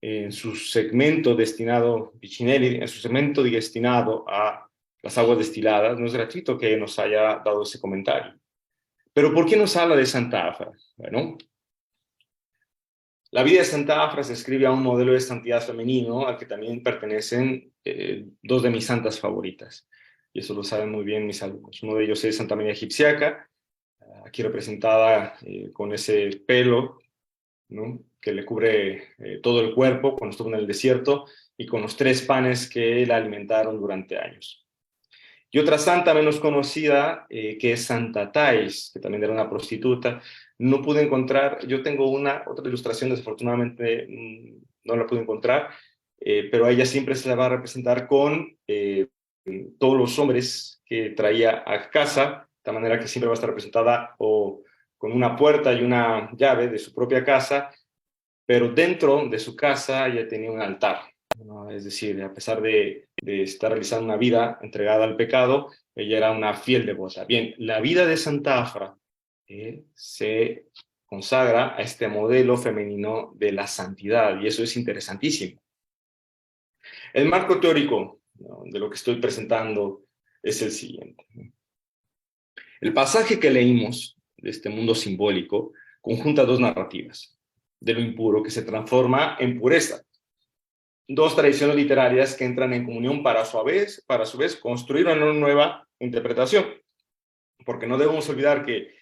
en su segmento destinado, Piccinelli, en su segmento destinado a las aguas destiladas, no es gratuito que nos haya dado ese comentario. Pero ¿por qué nos habla de Santa Afra? Bueno, la vida de Santa Afra se escribe a un modelo de santidad femenino al que también pertenecen 2 de mis santas favoritas. Y eso lo saben muy bien mis alumnos. Uno de ellos es Santa María Egipciaca, aquí representada con ese pelo, ¿no?, que le cubre todo el cuerpo cuando estuvo en el desierto, y con los 3 panes que la alimentaron durante años. Y otra santa menos conocida, que es Santa Thais, que también era una prostituta. No pude encontrar, yo tengo otra ilustración, desafortunadamente no la pude encontrar, pero a ella siempre se la va a representar con todos los hombres que traía a casa, de manera que siempre va a estar representada o con una puerta y una llave de su propia casa, pero dentro de su casa ella tenía un altar, ¿no? Es decir, a pesar de estar realizando una vida entregada al pecado, ella era una fiel devota. Bien, la vida de Santa Afra se consagra a este modelo femenino de la santidad, y eso es interesantísimo. El marco teórico, ¿no?, de lo que estoy presentando es el siguiente. El pasaje que leímos de este mundo simbólico, conjunta dos narrativas de lo impuro que se transforma en pureza. Dos tradiciones literarias que entran en comunión para a su vez construir una nueva interpretación. Porque no debemos olvidar que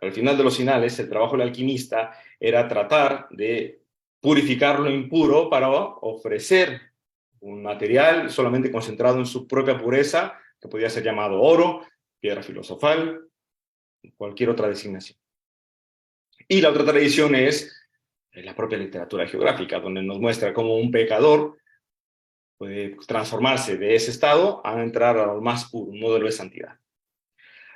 al final de los finales el trabajo del alquimista era tratar de purificar lo impuro para ofrecer un material solamente concentrado en su propia pureza, que podía ser llamado oro, piedra filosofal, cualquier otra designación. Y la otra tradición es la propia literatura geográfica, donde nos muestra cómo un pecador puede transformarse de ese estado a entrar a lo más puro, un modelo de santidad.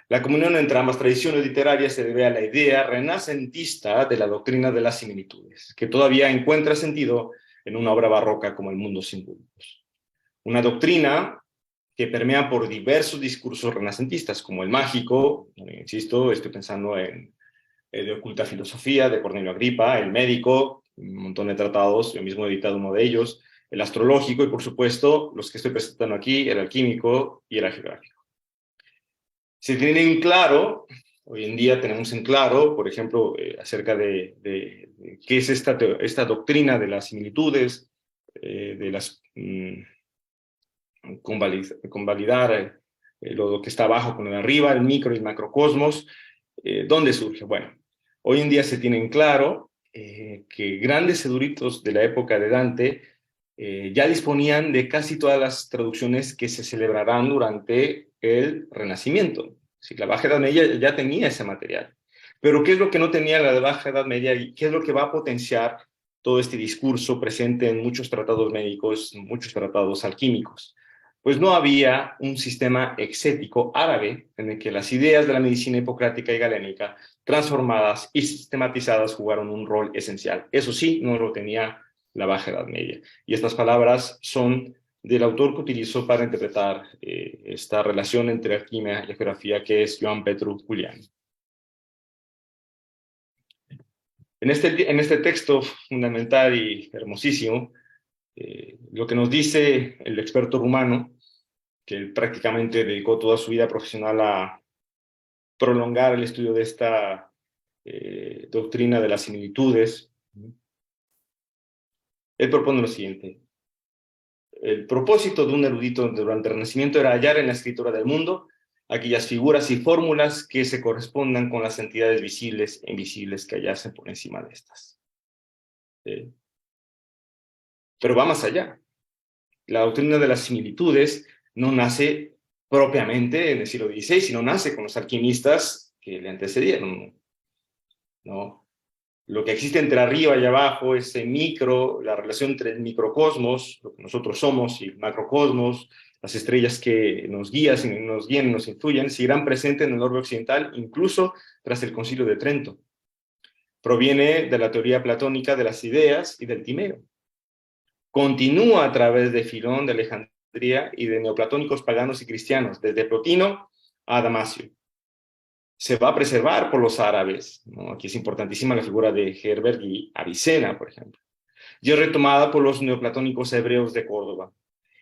La comunión entre ambas tradiciones literarias se debe a la idea renacentista de la doctrina de las similitudes, que todavía encuentra sentido en una obra barroca como El Mundo sin Bulbos. Una doctrina que permea por diversos discursos renacentistas, como el mágico, insisto, estoy pensando en De Oculta Filosofía, de Cornelio Agripa, el médico, un montón de tratados, yo mismo he editado uno de ellos, el astrológico y, por supuesto, los que estoy presentando aquí, el alquímico y el geográfico. Se tiene en claro, hoy en día tenemos en claro, por ejemplo, acerca de qué es esta doctrina de las similitudes, de las convalidar lo que está abajo con lo de arriba, el micro y el macrocosmos. ¿Dónde surge? Bueno, hoy en día se tiene en claro que grandes eruditos de la época de Dante ya disponían de casi todas las traducciones que se celebrarán durante el Renacimiento. Sí, la Baja Edad Media ya tenía ese material. Pero ¿qué es lo que no tenía la Baja Edad Media y qué es lo que va a potenciar todo este discurso presente en muchos tratados médicos, muchos tratados alquímicos? Pues no había un sistema exético árabe en el que las ideas de la medicina hipocrática y galénica, transformadas y sistematizadas, jugaron un rol esencial. Eso sí, no lo tenía la Baja Edad Media. Y estas palabras son del autor que utilizó para interpretar esta relación entre alquimia y geografía, que es Joan Petru Julián. En este texto fundamental y hermosísimo, lo que nos dice el experto rumano, que él prácticamente dedicó toda su vida profesional a prolongar el estudio de esta doctrina de las similitudes, él propone lo siguiente. El propósito de un erudito durante el Renacimiento era hallar en la escritura del mundo aquellas figuras y fórmulas que se correspondan con las entidades visibles e invisibles que hallasen por encima de estas. Pero va más allá. La doctrina de las similitudes no nace propiamente en el siglo XVI, sino nace con los alquimistas que le antecedieron, ¿no? Lo que existe entre arriba y abajo, ese micro, la relación entre el microcosmos, lo que nosotros somos, y el macrocosmos, las estrellas que nos guían, nos influyen, seguirán presentes en el orbe occidental, incluso tras el Concilio de Trento. Proviene de la teoría platónica de las ideas y del Timeo. Continúa a través de Filón de Alejandría y de neoplatónicos paganos y cristianos, desde Plotino a Damasio. Se va a preservar por los árabes, ¿no? Aquí es importantísima la figura de Herbert y Avicena, por ejemplo. Y es retomada por los neoplatónicos hebreos de Córdoba,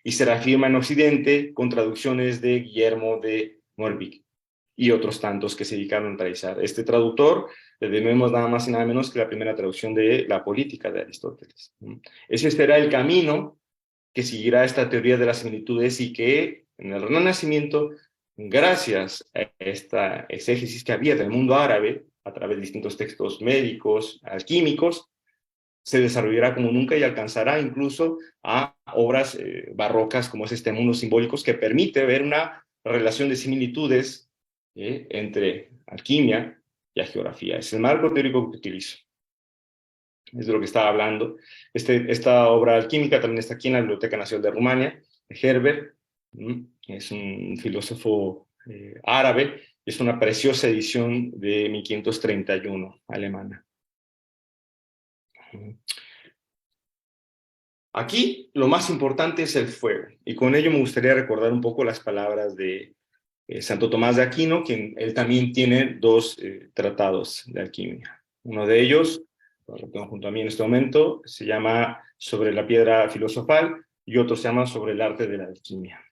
y se reafirma en Occidente con traducciones de Guillermo de Moerbeke y otros tantos que se dedicaron a realizar. Este traductor le debemos nada más y nada menos que la primera traducción de La Política de Aristóteles. Ese será el camino que seguirá esta teoría de las similitudes y que en el Renacimiento, gracias a esta exégesis que había del mundo árabe, a través de distintos textos médicos, alquímicos, se desarrollará como nunca y alcanzará incluso a obras barrocas como es este Mundo Simbólicos, que permite ver una relación de similitudes entre alquimia y geografía. Es el marco teórico que utilizo. Es de lo que estaba hablando. Esta obra alquímica también está aquí en la Biblioteca Nacional de Rumania, de Herbert. Es un filósofo árabe. Es una preciosa edición de 1531, alemana. Aquí lo más importante es el fuego, y con ello me gustaría recordar un poco las palabras de Santo Tomás de Aquino, quien él también tiene dos tratados de alquimia. Uno de ellos, lo tengo junto a mí en este momento, se llama Sobre la piedra filosofal, y otro se llama Sobre el arte de la alquimia.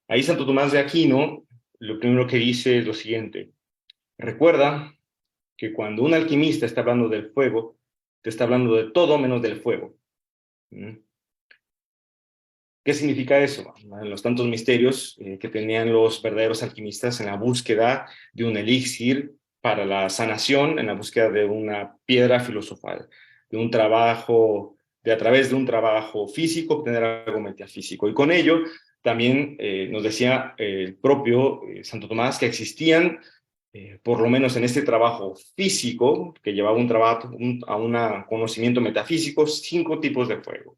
Ahí Santo Tomás de Aquino, lo primero que dice es lo siguiente: Recuerda que cuando un alquimista está hablando del fuego, te está hablando de todo menos del fuego. ¿Qué significa eso? En los tantos misterios que tenían los verdaderos alquimistas en la búsqueda de un elixir para la sanación, en la búsqueda de una piedra filosofal, de un trabajo, de a través de un trabajo físico obtener algo metafísico. Y con ello también nos decía el propio Santo Tomás que existían, por lo menos en este trabajo físico, que llevaba a un conocimiento metafísico, 5 tipos de fuego.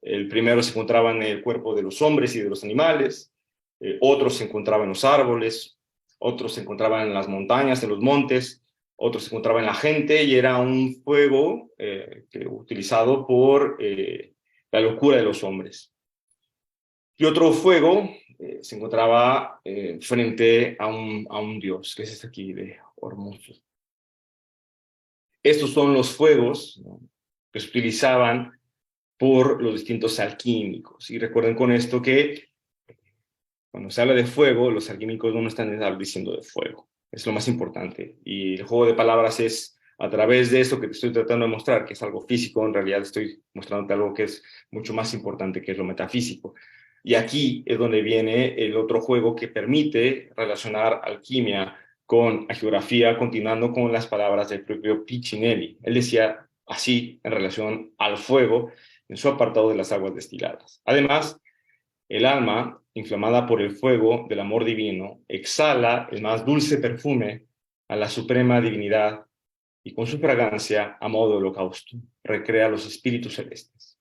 El primero se encontraba en el cuerpo de los hombres y de los animales, otros se encontraban en los árboles, otros se encontraban en las montañas, en los montes, otros se encontraban en la gente, y era un fuego utilizado por la locura de los hombres. Y otro fuego se encontraba frente a un dios, que es este aquí de Hormuz. Estos son los fuegos, ¿no?, que se utilizaban por los distintos alquímicos. Y recuerden con esto que cuando se habla de fuego, los alquímicos no están diciendo de fuego. Es lo más importante. Y el juego de palabras es, a través de eso que te estoy tratando de mostrar, que es algo físico, en realidad estoy mostrándote algo que es mucho más importante, que es lo metafísico. Y aquí es donde viene el otro juego que permite relacionar alquimia con hagiografía, continuando con las palabras del propio Piccinelli. Él decía así en relación al fuego en su apartado de las aguas destiladas. Además, el alma, inflamada por el fuego del amor divino, exhala el más dulce perfume a la suprema divinidad y con su fragancia, a modo de holocausto, recrea los espíritus celestes.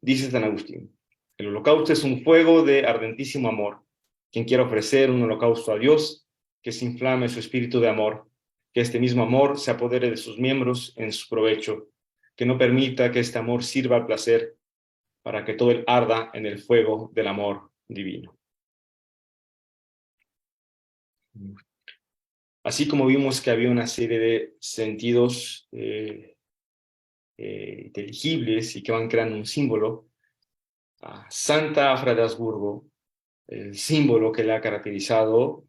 Dice San Agustín: el holocausto es un fuego de ardentísimo amor. Quien quiera ofrecer un holocausto a Dios, que se inflame su espíritu de amor, que este mismo amor se apodere de sus miembros en su provecho, que no permita que este amor sirva al placer, para que todo él arda en el fuego del amor divino. Así como vimos que había una serie de sentidos inteligibles y que van creando un símbolo, a Santa Afra de Habsburgo, el símbolo que le ha caracterizado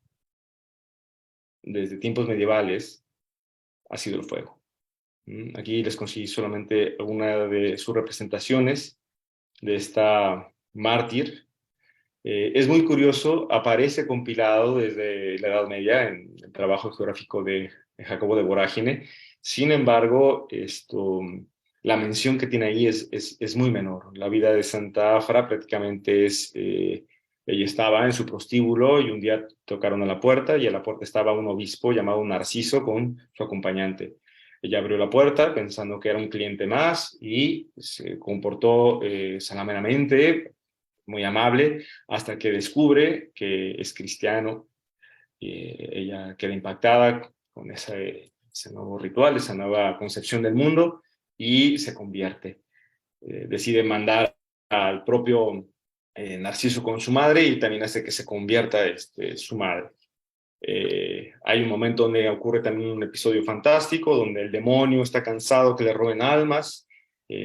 desde tiempos medievales ha sido el fuego. Aquí les conseguí solamente una de sus representaciones de esta mártir. Es muy curioso, aparece compilado desde la Edad Media en el trabajo geográfico de Jacobo de Vorágine. Sin embargo, la mención que tiene ahí es muy menor. La vida de Santa Afra prácticamente es, ella estaba en su prostíbulo y un día tocaron a la puerta y a la puerta estaba un obispo llamado Narciso con su acompañante. Ella abrió la puerta pensando que era un cliente más y se comportó sanamente, muy amable, hasta que descubre que es cristiano. Ella queda impactada con ese nuevo ritual, esa nueva concepción del mundo, y se convierte. Decide mandar al propio Narciso con su madre y también hace que se convierta su madre. Hay un momento donde ocurre también un episodio fantástico, donde el demonio está cansado que le roben almas,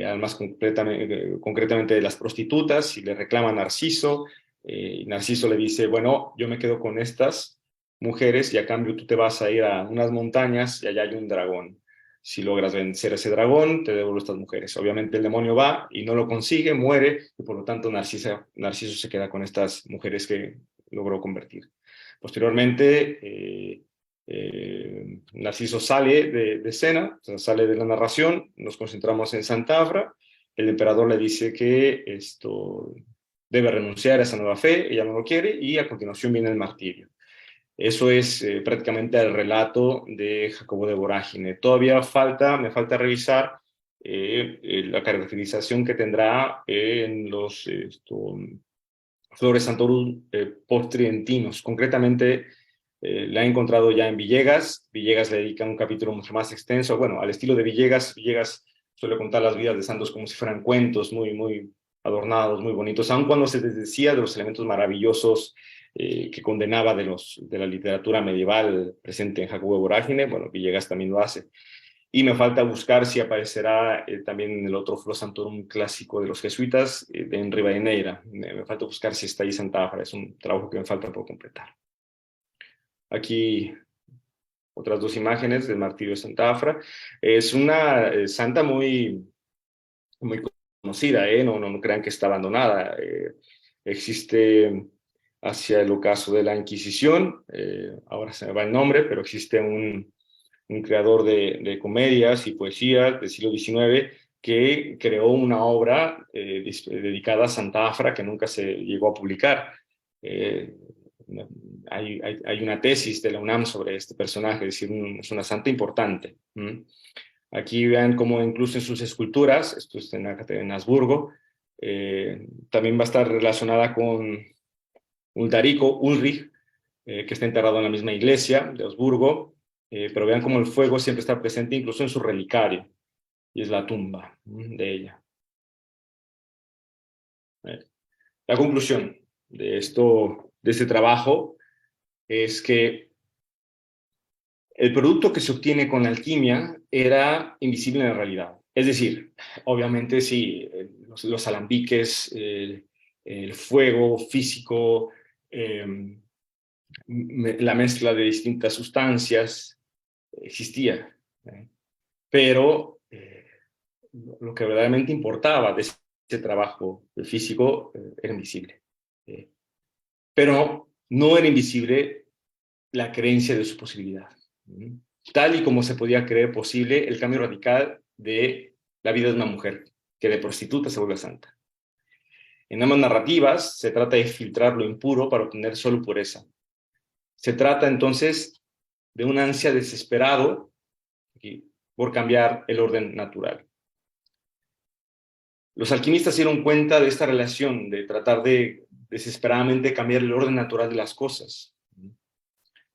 almas concretamente de las prostitutas, y le reclama a Narciso. Y Narciso le dice: bueno, yo me quedo con estas mujeres y a cambio tú te vas a ir a unas montañas y allá hay un dragón. Si logras vencer a ese dragón, te devuelvo estas mujeres. Obviamente el demonio va y no lo consigue, muere, y por lo tanto Narciso se queda con estas mujeres que logró convertir. Posteriormente, Narciso sale de escena, o sea, sale de la narración, nos concentramos en Santa Afra. El emperador le dice que debe renunciar a esa nueva fe, ella no lo quiere, y a continuación viene el martirio. Eso es prácticamente el relato de Jacobo de Vorágine. Todavía me falta revisar la caracterización que tendrá en los Flores Santorum post-tridentinos. Concretamente, la he encontrado ya en Villegas. Villegas le dedica un capítulo mucho más extenso. Bueno, al estilo de Villegas, Villegas suele contar las vidas de santos como si fueran cuentos muy, muy adornados, muy bonitos, aun cuando se les decía de los elementos maravillosos que condenaba de la literatura medieval presente en Jacobo de Vorágine. Bueno, Villegas también lo hace. Y me falta buscar si aparecerá también en el otro Flor Santorum clásico de los jesuitas, en Rivadeneira. Me falta buscar si está ahí Santa Afra. Es un trabajo que me falta por completar. Aquí otras dos imágenes del martirio de Santa Afra. Es una santa muy conocida, no crean que está abandonada. Existe hacia el ocaso de la Inquisición, ahora se me va el nombre, pero existe un creador de comedias y poesías del siglo XIX que creó una obra dedicada a Santa Afra que nunca se llegó a publicar. Hay una tesis de la UNAM sobre este personaje, es decir, es una santa importante. Aquí vean cómo incluso en sus esculturas, esto está en Habsburgo, también va a estar relacionada con Uldarico, Ulrich, que está enterrado en la misma iglesia de Habsburgo, pero vean cómo el fuego siempre está presente incluso en su relicario, y es la tumba de ella. La conclusión de este trabajo es que el producto que se obtiene con la alquimia era invisible en la realidad. Es decir, obviamente sí, los alambiques, el fuego físico, la mezcla de distintas sustancias existía, pero lo que verdaderamente importaba de ese trabajo físico era invisible. Pero no era invisible la creencia de su posibilidad. Tal y como se podía creer posible el cambio radical de la vida de una mujer, que de prostituta se vuelve santa. En ambas narrativas se trata de filtrar lo impuro para obtener solo pureza. Se trata entonces de un ansia desesperado por cambiar el orden natural. Los alquimistas se dieron cuenta de esta relación, de tratar de desesperadamente cambiar el orden natural de las cosas,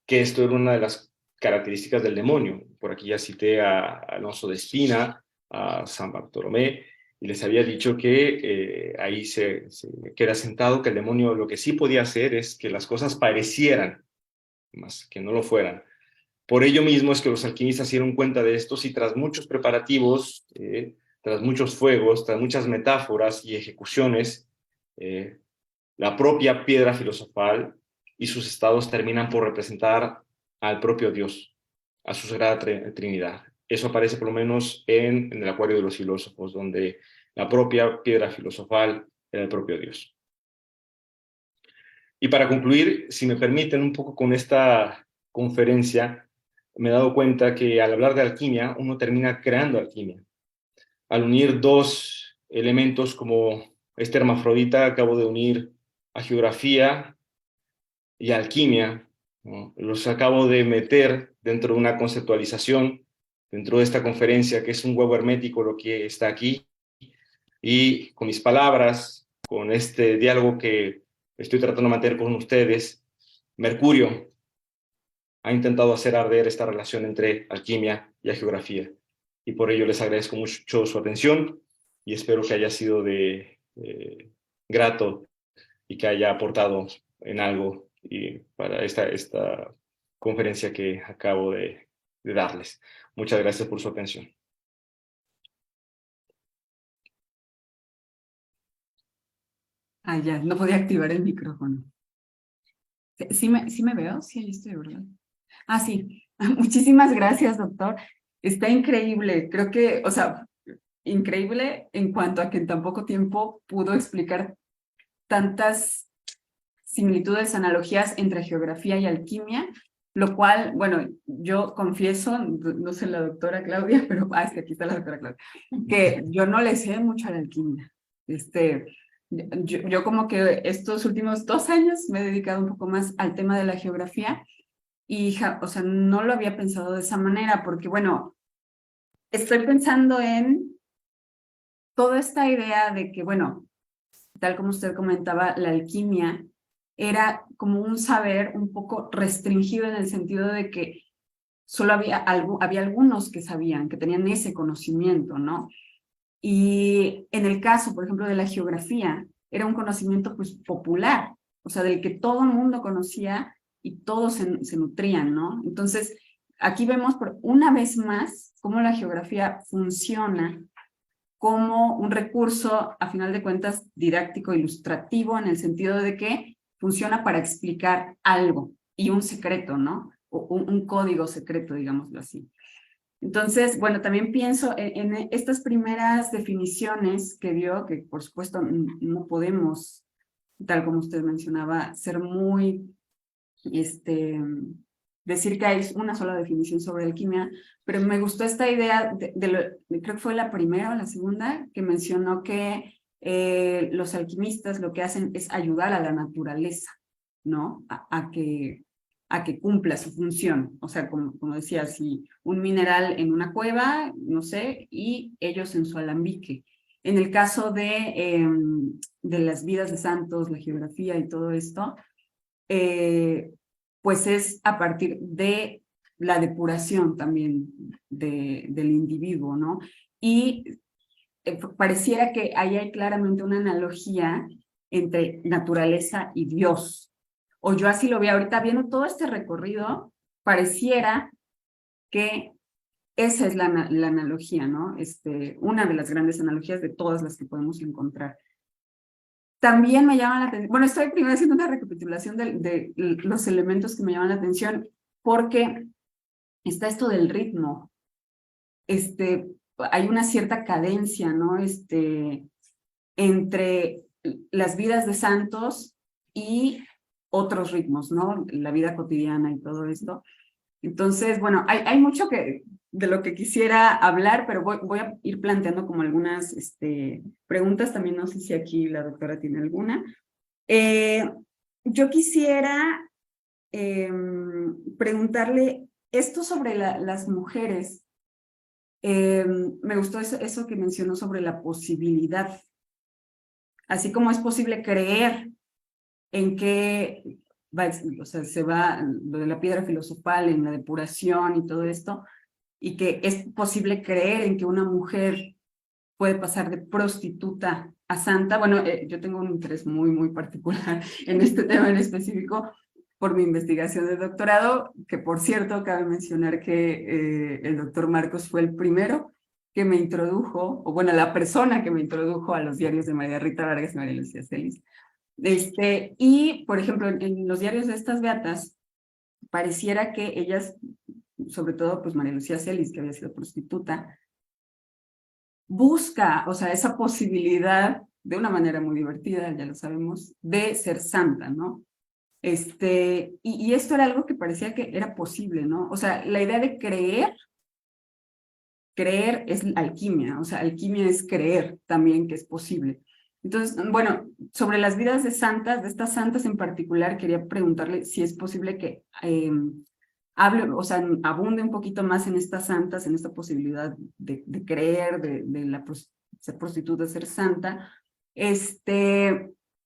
que esto era una de las características del demonio. Por aquí ya cité a Alonso de Espina, a San Bartolomé, y les había dicho que ahí se queda sentado que el demonio lo que sí podía hacer es que las cosas parecieran, más que no lo fueran. Por ello mismo es que los alquimistas se dieron cuenta de esto y tras muchos preparativos, tras muchos fuegos, tras muchas metáforas y ejecuciones, la propia piedra filosofal y sus estados terminan por representar al propio Dios, a su Sagrada Trinidad. Eso aparece por lo menos en el Acuario de los Filósofos, donde la propia piedra filosofal era el propio Dios. Y para concluir, si me permiten un poco con esta conferencia, me he dado cuenta que al hablar de alquimia, uno termina creando alquimia. Al unir dos elementos como este hermafrodita, acabo de unir a geografía y alquimia, ¿no? Los acabo de meter dentro de una conceptualización, dentro de esta conferencia, que es un huevo hermético lo que está aquí, y con mis palabras, con este diálogo que estoy tratando de mantener con ustedes, Mercurio ha intentado hacer arder esta relación entre alquimia y geografía, y por ello les agradezco mucho su atención y espero que haya sido de grato y que haya aportado en algo y para esta conferencia que acabo de darles. Muchas gracias por su atención. Ah, ya, no podía activar el micrófono. ¿Sí me veo? Sí, ahí estoy, ¿verdad? Ah, sí. Muchísimas gracias, doctor. Está increíble. Creo que, o sea, increíble en cuanto a que en tan poco tiempo pudo explicar tantas similitudes, analogías entre geografía y alquimia, lo cual, bueno, yo confieso, no sé la doctora Claudia, pero, es que aquí está la doctora Claudia, que yo no le sé mucho a la alquimia. Yo como que estos últimos 2 años me he dedicado un poco más al tema de la geografía y, o sea, no lo había pensado de esa manera, porque, bueno, estoy pensando en toda esta idea de que, bueno, tal como usted comentaba, la alquimia era como un saber un poco restringido en el sentido de que solo había algunos que sabían, que tenían ese conocimiento, ¿no? Y en el caso, por ejemplo, de la geografía, era un conocimiento pues popular, o sea, del que todo el mundo conocía y todos se nutrían, ¿no? Entonces, aquí vemos por una vez más cómo la geografía funciona como un recurso, a final de cuentas, didáctico, ilustrativo, en el sentido de que funciona para explicar algo y un secreto, ¿no? un código secreto, digámoslo así. Entonces, bueno, también pienso en estas primeras definiciones que dio, que por supuesto no podemos, tal como usted mencionaba, ser muy, decir que hay una sola definición sobre alquimia, pero me gustó esta idea, creo que fue la primera o la segunda, que mencionó que los alquimistas lo que hacen es ayudar a la naturaleza, ¿no? A que cumpla su función. O sea, como decía, si un mineral en una cueva, no sé, y ellos en su alambique. En el caso de las vidas de santos, la geografía y todo esto, pues es a partir de la depuración también del individuo, ¿no? Y pareciera que ahí hay claramente una analogía entre naturaleza y Dios. O yo así lo veo ahorita viendo todo este recorrido, pareciera que esa es la analogía, ¿no? Una de las grandes analogías de todas las que podemos encontrar. También me llama la atención, bueno, estoy primero haciendo una recapitulación de los elementos que me llaman la atención, porque está esto del ritmo, hay una cierta cadencia, ¿no? Entre las vidas de santos y otros ritmos, ¿no? La vida cotidiana y todo esto. Entonces, bueno, hay mucho de lo que quisiera hablar, pero voy a ir planteando como algunas preguntas. También no sé si aquí la doctora tiene alguna. Yo quisiera preguntarle esto sobre las mujeres. Me gustó eso que mencionó sobre la posibilidad. Así como es posible creer en que o sea, se va lo de la piedra filosofal, en la depuración y todo esto, y que es posible creer en que una mujer puede pasar de prostituta a santa. Bueno, yo tengo un interés muy, muy particular en este tema en específico por mi investigación de doctorado, que por cierto, cabe mencionar que el doctor Marcos fue el primero que me introdujo, o bueno, la persona que me introdujo a los diarios de María Rita Vargas y María Lucía Celis. Y, por ejemplo, en los diarios de estas beatas, pareciera que ellas, sobre todo pues María Lucía Celis, que había sido prostituta, busca, o sea, esa posibilidad, de una manera muy divertida, ya lo sabemos, de ser santa, ¿no? Y esto era algo que parecía que era posible, ¿no? O sea, la idea de creer es alquimia, o sea, alquimia es creer también que es posible. Entonces, bueno, sobre las vidas de santas, de estas santas en particular, quería preguntarle si es posible que hable, o sea, abunde un poquito más en estas santas, en esta posibilidad de creer, de ser prostituta, ser santa.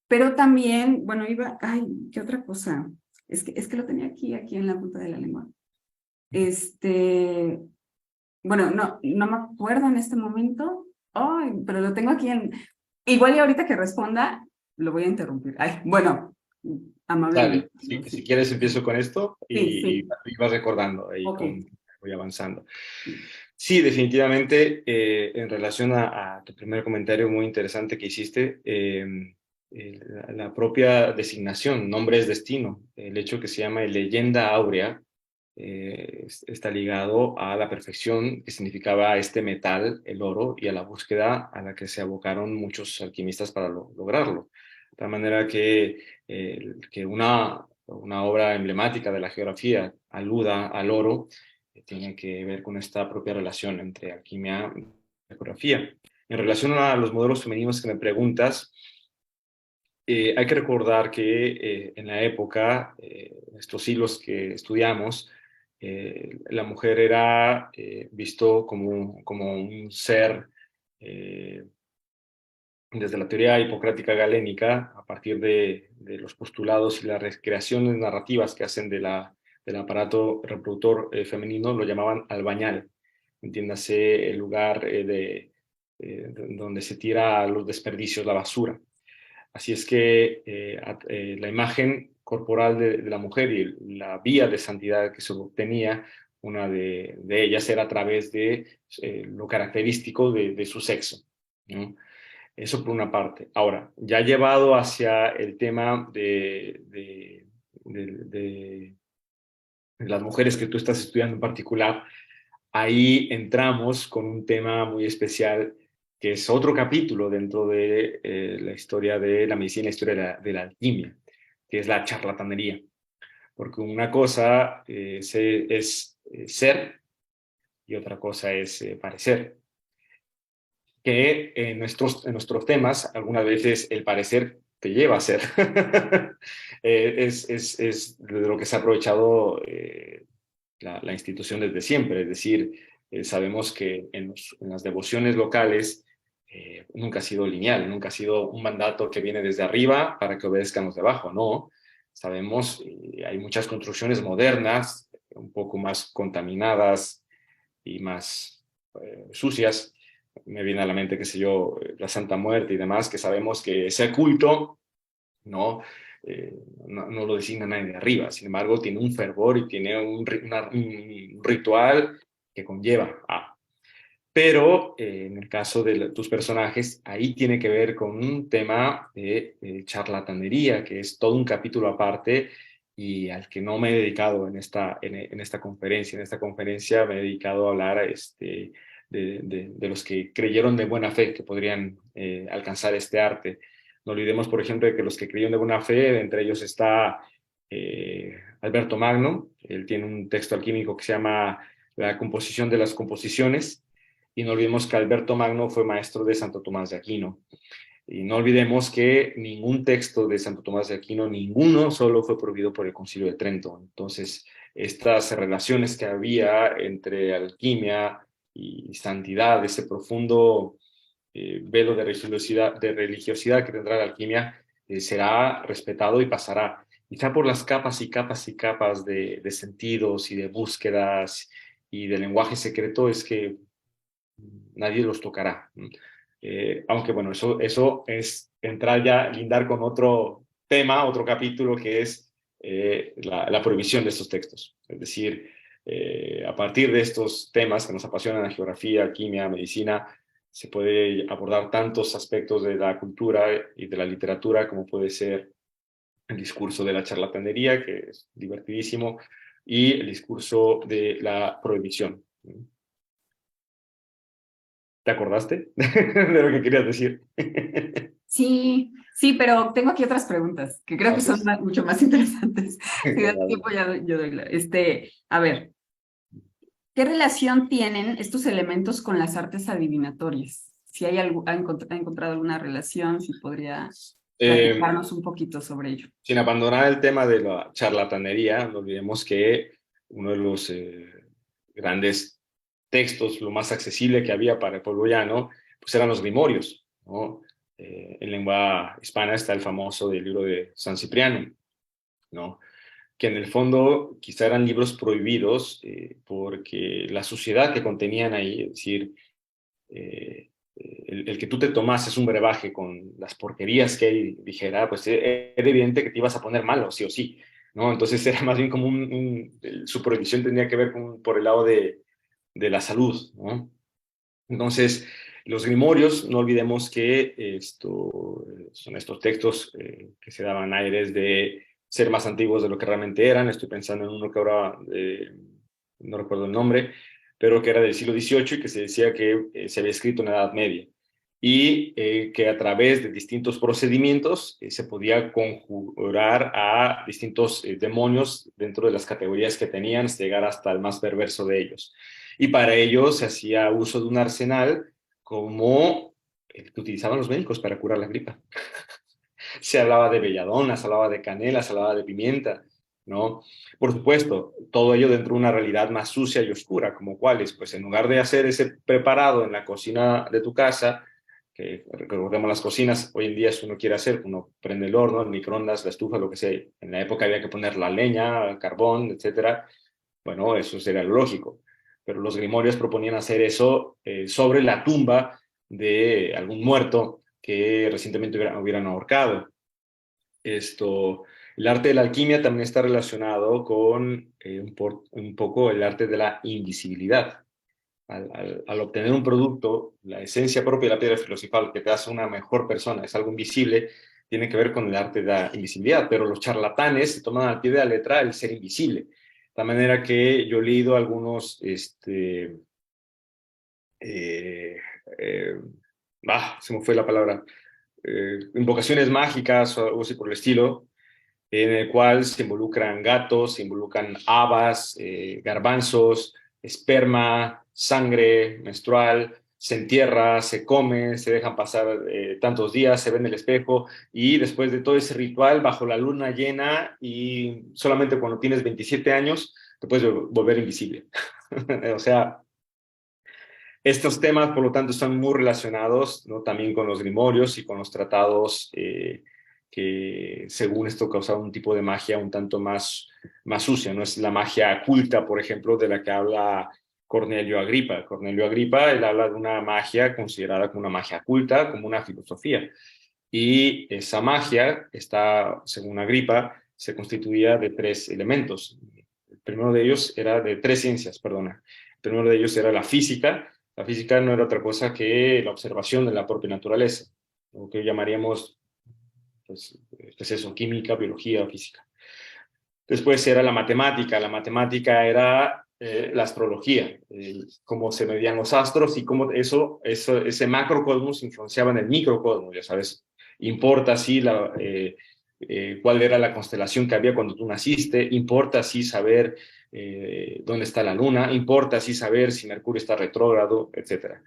Pero también, bueno, ay, ¿qué otra cosa? Es que lo tenía aquí en la punta de la lengua. Bueno, no me acuerdo en este momento, ay, pero lo tengo aquí igual y ahorita que responda, lo voy a interrumpir. Ay, bueno, amablemente. Dale, si quieres empiezo con esto y vas recordando ahí Okay. voy avanzando. Sí, definitivamente, en relación a tu primer comentario muy interesante que hiciste, la propia designación, nombre es destino, el hecho que se llama leyenda áurea, está ligado a la perfección que significaba este metal, el oro, y a la búsqueda a la que se abocaron muchos alquimistas para lograrlo. De tal manera que una obra emblemática de la geografía aluda al oro, tiene que ver con esta propia relación entre alquimia y geografía. En relación a los modelos femeninos que me preguntas, hay que recordar que en la época, estos siglos que estudiamos, la mujer era visto como un ser, desde la teoría hipocrática galénica, a partir de los postulados y las recreaciones narrativas que hacen del aparato reproductor femenino, lo llamaban albañal, entiéndase el lugar donde se tira los desperdicios, la basura. Así es que la imagen corporal de la mujer y la vía de santidad que se obtenía, una de ellas era a través de lo característico de su sexo, ¿no? Eso por una parte. Ahora, ya llevado hacia el tema de las mujeres que tú estás estudiando en particular, ahí entramos con un tema muy especial, que es otro capítulo dentro de la historia de la medicina, la historia de la alquimia, que es la charlatanería. Porque una cosa es ser y otra cosa es parecer. Que en nuestros temas, algunas veces el parecer te lleva a ser. Es de lo que se ha aprovechado la institución desde siempre. Es decir, sabemos que en las devociones locales nunca ha sido lineal, nunca ha sido un mandato que viene desde arriba para que obedezcan los de abajo, no. Sabemos, hay muchas construcciones modernas, un poco más contaminadas y más sucias. Me viene a la mente, qué sé yo, la Santa Muerte y demás, que sabemos que ese culto no, no lo designa nadie de arriba. Sin embargo, tiene un fervor y tiene un ritual que conlleva a. Pero en el caso de tus personajes, ahí tiene que ver con un tema de charlatanería, que es todo un capítulo aparte y al que no me he dedicado en esta conferencia. En esta conferencia me he dedicado a hablar de los que creyeron de buena fe que podrían alcanzar este arte. No olvidemos, por ejemplo, de que los que creyeron de buena fe, entre ellos está Alberto Magno. Él tiene un texto alquímico que se llama La composición de las composiciones. Y no olvidemos que Alberto Magno fue maestro de Santo Tomás de Aquino. Y no olvidemos que ningún texto de Santo Tomás de Aquino, ninguno solo fue prohibido por el Concilio de Trento. Entonces, estas relaciones que había entre alquimia y santidad, ese profundo velo de religiosidad que tendrá la alquimia, será respetado y pasará. Quizá por las capas y capas y capas de sentidos y de búsquedas y de lenguaje secreto es que nadie los tocará. Aunque bueno, eso es entrar ya, lindar con otro tema, otro capítulo que es la prohibición de estos textos. Es decir, a partir de estos temas que nos apasionan, la geografía, alquimia, medicina, se puede abordar tantos aspectos de la cultura y de la literatura como puede ser el discurso de la charlatanería, que es divertidísimo, y el discurso de la prohibición. ¿Te acordaste de lo que querías decir? Sí, sí, pero tengo aquí otras preguntas que creo que son Gracias. mucho más interesantes. Si da Vale. tiempo, yo doy a ver, ¿qué relación tienen estos elementos con las artes adivinatorias? Si hay ha encontrado alguna relación, si podría Eh, platicarnos un poquito sobre ello. Sin abandonar el tema de la charlatanería, no olvidemos que uno de los grandes textos, lo más accesible que había para el pueblo llano, pues eran los grimorios, ¿no? En lengua hispana está el famoso del libro de San Cipriano, ¿no? Que en el fondo quizá eran libros prohibidos porque la suciedad que contenían ahí, es decir, el que tú te tomases un brebaje con las porquerías que hay, dijera, pues era evidente que te ibas a poner malo, sí o sí, ¿no? Entonces era más bien como su prohibición tenía que ver por el lado de la salud, ¿no? Entonces, los grimorios, no olvidemos que son estos textos que se daban aires de ser más antiguos de lo que realmente eran. Estoy pensando en uno que ahora no recuerdo el nombre, pero que era del siglo XVIII y que se decía que se había escrito en la Edad Media y que a través de distintos procedimientos se podía conjurar a distintos demonios dentro de las categorías que tenían, hasta llegar hasta el más perverso de ellos. Y para ello se hacía uso de un arsenal como el que utilizaban los médicos para curar la gripa. Se hablaba de belladona, se hablaba de canela, se hablaba de pimienta, ¿no? Por supuesto, todo ello dentro de una realidad más sucia y oscura, como cuáles, pues en lugar de hacer ese preparado en la cocina de tu casa, que recordemos las cocinas, hoy en día si uno quiere hacer, uno prende el horno, el microondas, la estufa, lo que sea, en la época había que poner la leña, el carbón, etcétera, bueno, eso sería lo lógico, pero los grimorios proponían hacer eso sobre la tumba de algún muerto que recientemente hubieran ahorcado. El arte de la alquimia también está relacionado con un poco el arte de la invisibilidad. Al obtener un producto, la esencia propia de la piedra filosofal que te hace una mejor persona, es algo invisible, tiene que ver con el arte de la invisibilidad, pero los charlatanes se toman al pie de la letra el ser invisible. De manera que yo he leído algunos, se me fue la palabra, invocaciones mágicas o algo así por el estilo, en el cual se involucran gatos, se involucran habas, garbanzos, esperma, sangre menstrual, se entierra, se come, se dejan pasar tantos días, se ve en el espejo y después de todo ese ritual bajo la luna llena y solamente cuando tienes 27 años te puedes volver invisible. O sea, estos temas, por lo tanto, están muy relacionados, ¿no? También con los grimorios y con los tratados que, según esto, causaban un tipo de magia un tanto más sucia. No es la magia culta, por ejemplo, de la que habla Cornelio Agripa. Cornelio Agripa, él habla de una magia considerada como una magia culta, como una filosofía. Y esa magia está, según Agripa, se constituía de tres elementos. El primero de ellos era de tres ciencias, perdona. El primero de ellos era la física. La física no era otra cosa que la observación de la propia naturaleza, lo que llamaríamos, pues eso, química, biología, física. Después era la matemática. La matemática era la astrología, cómo se medían los astros y cómo ese macrocosmos influenciaba en el microcosmos, ya sabes. Importa si cuál era la constelación que había cuando tú naciste, importa si saber dónde está la luna, importa si saber si Mercurio está retrógrado, etcétera.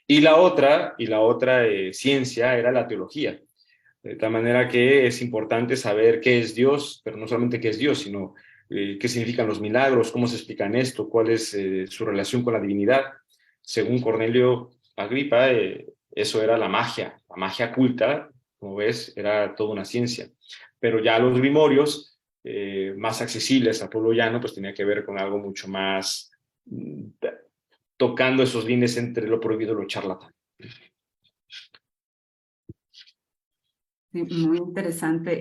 Y la otra ciencia era la teología. De tal manera que es importante saber qué es Dios, pero no solamente qué es Dios, sino qué significan los milagros, cómo se explican esto, cuál es su relación con la divinidad. Según Cornelio Agripa, eso era la magia culta, como ves, era toda una ciencia. Pero ya los grimorios, más accesibles al pueblo llano, pues tenía que ver con algo mucho más tocando esos líneas entre lo prohibido y lo charlatán. Sí, muy interesante.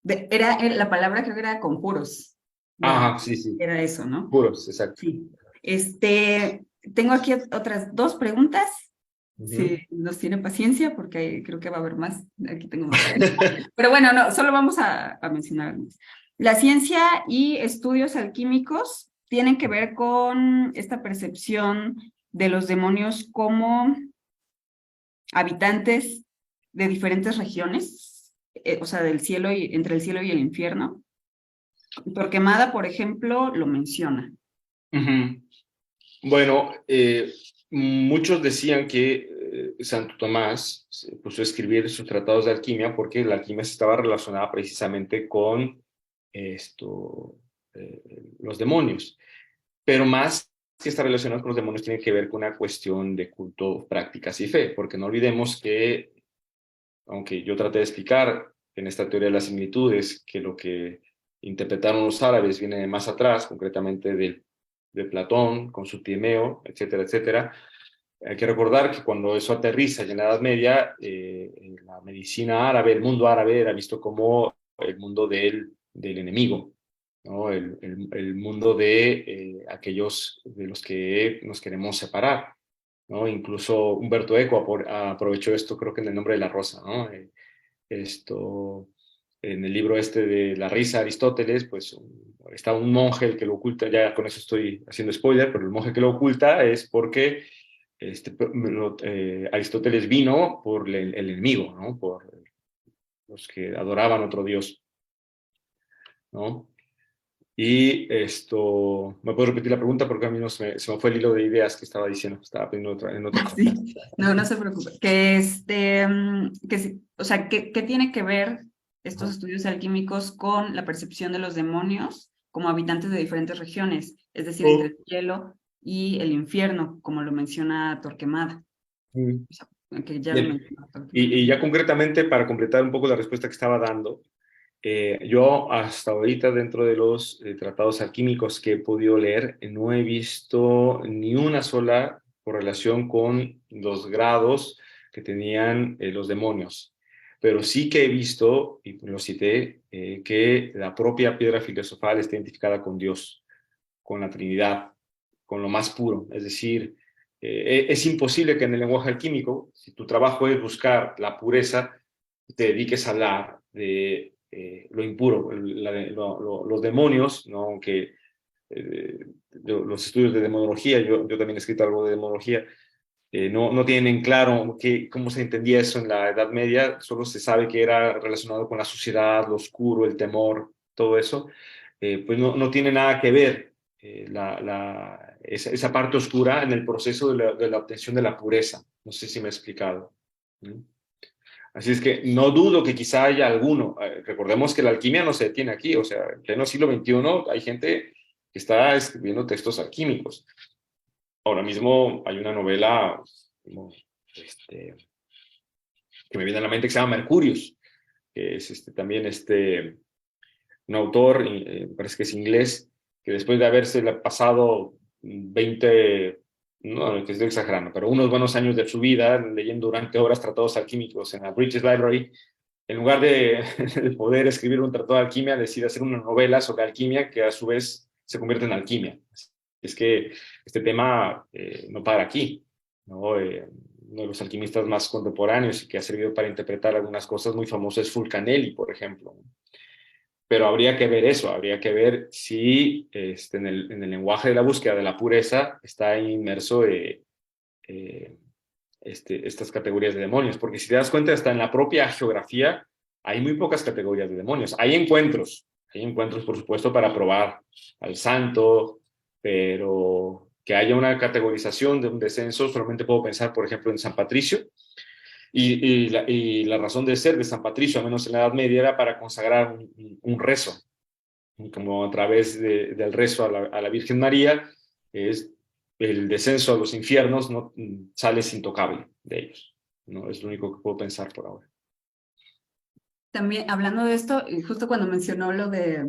La palabra creo que era conjuros, ¿verdad? Ajá, sí, sí, Era eso, ¿no? puros, exacto. Sí. Tengo aquí otras dos preguntas. Uh-huh. Si nos tiene paciencia, porque creo que va a haber más. Aquí tengo más. Pero bueno, no, solo vamos a mencionar algunas. La ciencia y estudios alquímicos tienen que ver con esta percepción de los demonios como habitantes de diferentes regiones, o sea, entre el cielo y el infierno. Torquemada, por ejemplo, lo menciona. Uh-huh. Bueno, muchos decían que Santo Tomás se puso a escribir sus tratados de alquimia porque la alquimia estaba relacionada precisamente con los demonios, pero más que estar relacionado con los demonios tiene que ver con una cuestión de culto, prácticas y fe, porque no olvidemos que, aunque yo traté de explicar en esta teoría de las similitudes que lo que interpretaron los árabes viene de más atrás, concretamente de Platón, con su Timeo, etcétera, etcétera. Hay que recordar que cuando eso aterriza en la Edad Media, la medicina árabe, el mundo árabe era visto como el mundo del enemigo, ¿no? El mundo de aquellos de los que nos queremos separar, ¿no? Incluso Humberto Eco aprovechó esto, creo que en El nombre de la rosa, ¿no? En el libro este de La risa, Aristóteles, pues está un monje el que lo oculta, ya con eso estoy haciendo spoiler, pero el monje que lo oculta es porque Aristóteles vino por el enemigo, ¿no? Por los que adoraban otro dios, ¿no? Y ¿me puedo repetir la pregunta? Porque a mí se me fue el hilo de ideas que estaba diciendo, estaba en otra cosa. Sí, no se preocupe. O sea, ¿qué tiene que ver estos estudios alquímicos con la percepción de los demonios como habitantes de diferentes regiones? Es decir, entre el cielo y el infierno, como lo menciona Torquemada. Mm. O sea, que ya lo Bien. mencionó Torquemada. Y ya concretamente, para completar un poco la respuesta que estaba dando, yo hasta ahorita dentro de los tratados alquímicos que he podido leer, no he visto ni una sola correlación con los grados que tenían los demonios. Pero sí que he visto, y lo cité, que la propia piedra filosofal está identificada con Dios, con la Trinidad, con lo más puro. Es decir, es imposible que en el lenguaje alquímico, si tu trabajo es buscar la pureza, te dediques a hablar de lo impuro, los demonios, ¿no? Aunque los estudios de demonología, yo también he escrito algo de demonología, no tienen claro cómo se entendía eso en la Edad Media, solo se sabe que era relacionado con la suciedad, lo oscuro, el temor, todo eso, pues no tiene nada que ver esa parte oscura en el proceso de la obtención de la pureza. No sé si me he explicado. ¿Mm? Así es que no dudo que quizá haya alguno. Recordemos que la alquimia no se detiene aquí, o sea, en pleno siglo XXI hay gente que está escribiendo textos alquímicos. Ahora mismo hay una novela que me viene a la mente que se llama Mercurius, que es también un autor, parece que es inglés, que después de haberse pasado 20, no, que estoy exagerando, pero unos buenos años de su vida leyendo durante horas tratados alquímicos en la British Library, en lugar de, de poder escribir un tratado de alquimia, decide hacer una novela sobre alquimia que a su vez se convierte en alquimia. Es que este tema no para aquí, ¿no? Uno de los alquimistas más contemporáneos y que ha servido para interpretar algunas cosas muy famosas es Fulcanelli, por ejemplo. Pero habría que ver eso, habría que ver si en el lenguaje de la búsqueda de la pureza está inmerso estas categorías de demonios, porque si te das cuenta, hasta en la propia geografía hay muy pocas categorías de demonios. Hay encuentros, por supuesto, para probar al santo, pero que haya una categorización de un descenso, solamente puedo pensar, por ejemplo, en San Patricio, y la razón de ser de San Patricio, al menos en la Edad Media, era para consagrar un rezo, como a través del rezo a la Virgen María, es el descenso a los infiernos, no sales intocable de ellos. ¿No? Es lo único que puedo pensar por ahora. También, hablando de esto, justo cuando mencionó lo de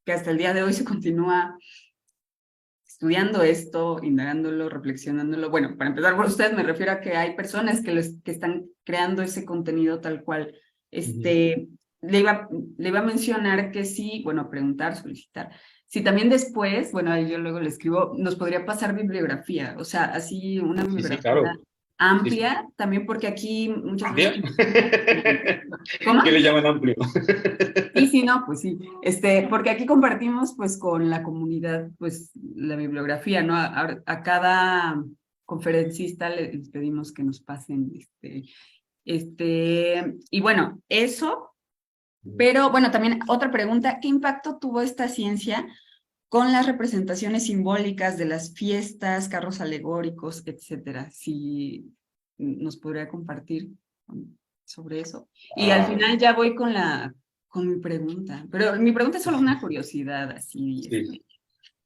que hasta el día de hoy se continúa estudiando esto, indagándolo, reflexionándolo. Bueno, para empezar por ustedes, me refiero a que hay personas que están creando ese contenido tal cual. Le iba a mencionar que sí, bueno, preguntar, solicitar. Si también después, bueno, yo luego le escribo, nos podría pasar bibliografía, o sea, así una bibliografía Sí, claro. amplia, Sí. también porque aquí muchas ¿Amplia? veces... ¿Cómo? ¿Qué le llaman amplio? Sí, sí, no, pues sí, porque aquí compartimos pues con la comunidad pues la bibliografía, ¿no? A cada conferencista les pedimos que nos pasen y bueno, eso, pero bueno, también otra pregunta, ¿qué impacto tuvo esta ciencia con las representaciones simbólicas de las fiestas, carros alegóricos, etcétera? Si nos podría compartir sobre eso. Y al final ya voy con mi pregunta, pero mi pregunta es solo una curiosidad, así. Sí.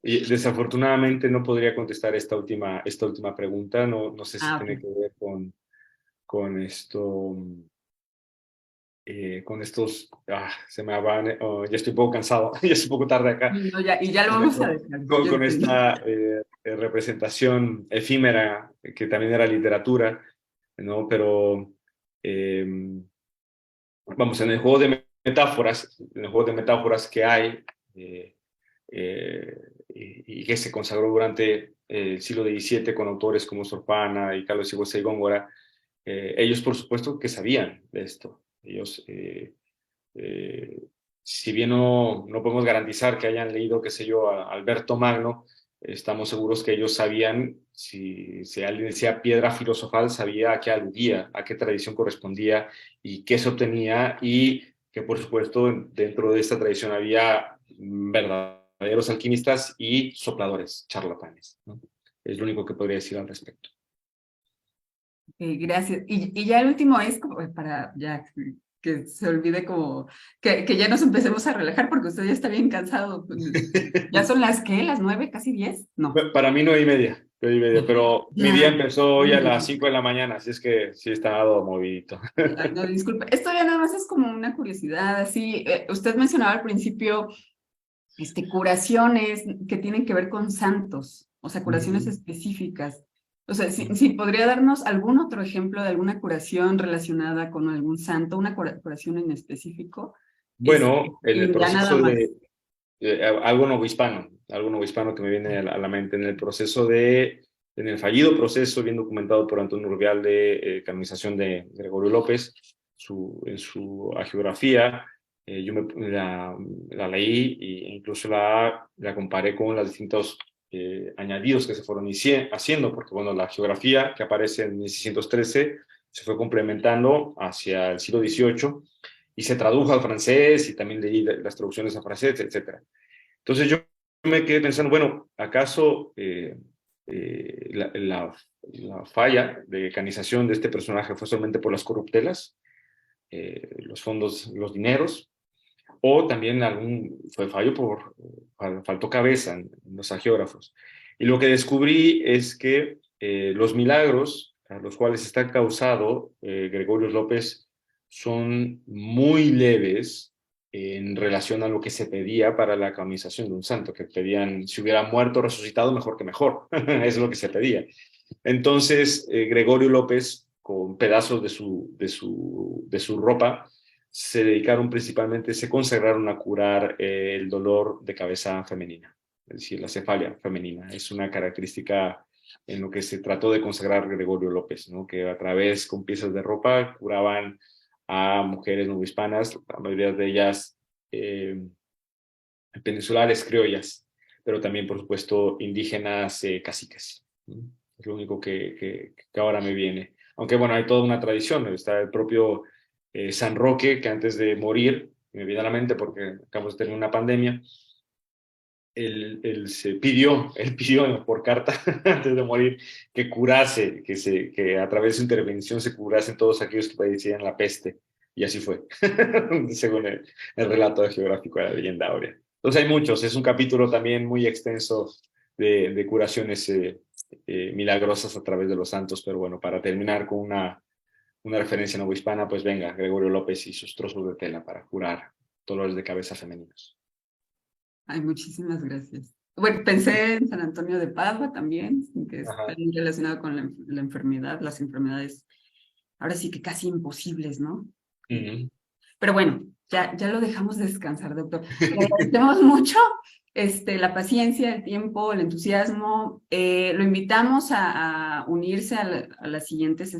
Y desafortunadamente no podría contestar esta última pregunta, no sé si tiene Ok. que ver con esto, con estos, se me van, ya estoy un poco cansado, ya es un poco tarde acá, No, y ya lo vamos a dejar. Yo con entendí. esta representación efímera, que también era literatura, ¿no? Pero, vamos, en el juego de metáforas que hay, y que se consagró durante el siglo XVII con autores como Sor Juana y Carlos Sigüenza y Góngora, ellos por supuesto que sabían de esto. Ellos, si bien no podemos garantizar que hayan leído, qué sé yo, a Alberto Magno, estamos seguros que ellos sabían, si alguien decía piedra filosofal, sabía a qué aludía, a qué tradición correspondía y qué se obtenía, y que por supuesto dentro de esta tradición había verdaderos alquimistas y sopladores, charlatanes, ¿no? Es lo único que podría decir al respecto. Gracias. Y ya el último es como para ya que se olvide como que ya nos empecemos a relajar porque usted ya está bien cansado. ¿Ya son las 9, casi 10? No. Para mí 9:30, pero mi día Ya. empezó hoy a las 5 de la mañana, así es que sí he estado movidito. Ay, no, disculpe. Esto ya nada más es como una curiosidad, así. Usted mencionaba al principio curaciones que tienen que ver con santos, o sea, curaciones específicas. O sea, si podría darnos algún otro ejemplo de alguna curación relacionada con algún santo, una curación en específico. Bueno, en el Ya nada proceso más. de algo novohispano que me viene a la mente, en el fallido proceso bien documentado por Antonio Urbial de canonización de Gregorio López, en su hagiografía. Yo la leí e incluso la comparé con los distintos añadidos que se fueron haciendo, porque bueno, la hagiografía que aparece en 1613 se fue complementando hacia el siglo XVIII y se tradujo al francés y también leí las traducciones al francés, etc. Entonces yo me quedé pensando, bueno, ¿acaso la falla de canización de este personaje fue solamente por las corruptelas, los fondos, los dineros, o también fue fallo faltó cabeza en los hagiógrafos? Y lo que descubrí es que los milagros a los cuales está causado Gregorio López son muy leves en relación a lo que se pedía para la canonización de un santo, que pedían, si hubiera muerto, resucitado, mejor que mejor. Eso es lo que se pedía. Entonces, Gregorio López, con pedazos de su ropa, se dedicaron principalmente, se consagraron a curar el dolor de cabeza femenina, es decir, la cefalia femenina. Es una característica en lo que se trató de consagrar Gregorio López, ¿no? Que a través, con piezas de ropa, curaban a mujeres novohispanas, la mayoría de ellas peninsulares, criollas, pero también, por supuesto, indígenas caciques, ¿no? Es lo único que ahora me viene. Aunque, bueno, hay toda una tradición. Está el propio San Roque, que antes de morir, me viene a la mente porque acabamos de tener una pandemia, él pidió por carta antes de morir que curase, que a través de su intervención se curasen todos aquellos que padecían la peste. Y así fue, según el relato geográfico de la leyenda áurea. Entonces hay muchos, es un capítulo también muy extenso de curaciones milagrosas a través de los santos, pero bueno, para terminar con una referencia novohispana, pues venga, Gregorio López y sus trozos de tela para curar dolores de cabeza femeninos. Ay, muchísimas gracias. Bueno, pensé en San Antonio de Padua también, que está relacionado con la enfermedad, las enfermedades, ahora sí que casi imposibles, ¿no? Pero bueno, ya lo dejamos descansar, doctor. Le agradecemos mucho la paciencia, el tiempo, el entusiasmo. Lo invitamos a unirse a las siguientes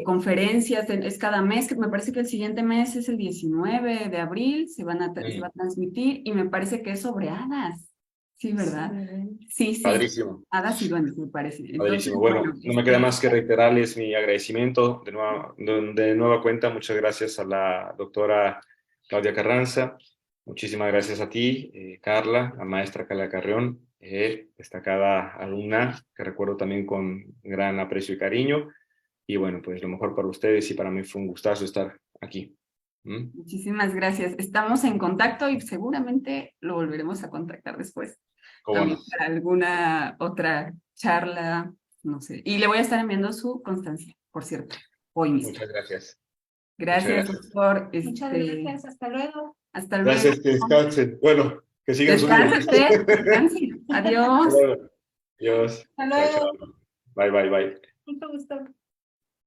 conferencias. Es cada mes, que me parece que el siguiente mes es el 19 de abril, se va a transmitir, y me parece que es sobre hadas. Sí, ¿verdad? Sí. Padrísimo. Hadas y duendes, me parece. Entonces, bueno, no me queda más que reiterarles mi agradecimiento de nueva cuenta. Muchas gracias a la doctora Claudia Carranza. Muchísimas gracias a ti, Carla, la maestra Carla Carrión, destacada alumna, que recuerdo también con gran aprecio y cariño. Y bueno, pues lo mejor para ustedes, y para mí fue un gustazo estar aquí. Muchísimas gracias. Estamos en contacto y seguramente lo volveremos a contactar después. También para alguna otra charla, no sé. Y le voy a estar enviando su constancia, por cierto, hoy mismo. Muchas gracias. Gracias, doctor. Muchas gracias. Hasta luego. Hasta luego. Gracias, que descansen. Bueno, que sigan su vida. Descanse. Adiós. Adiós. Hasta luego. Chao, chao. Bye. Mucho gusto.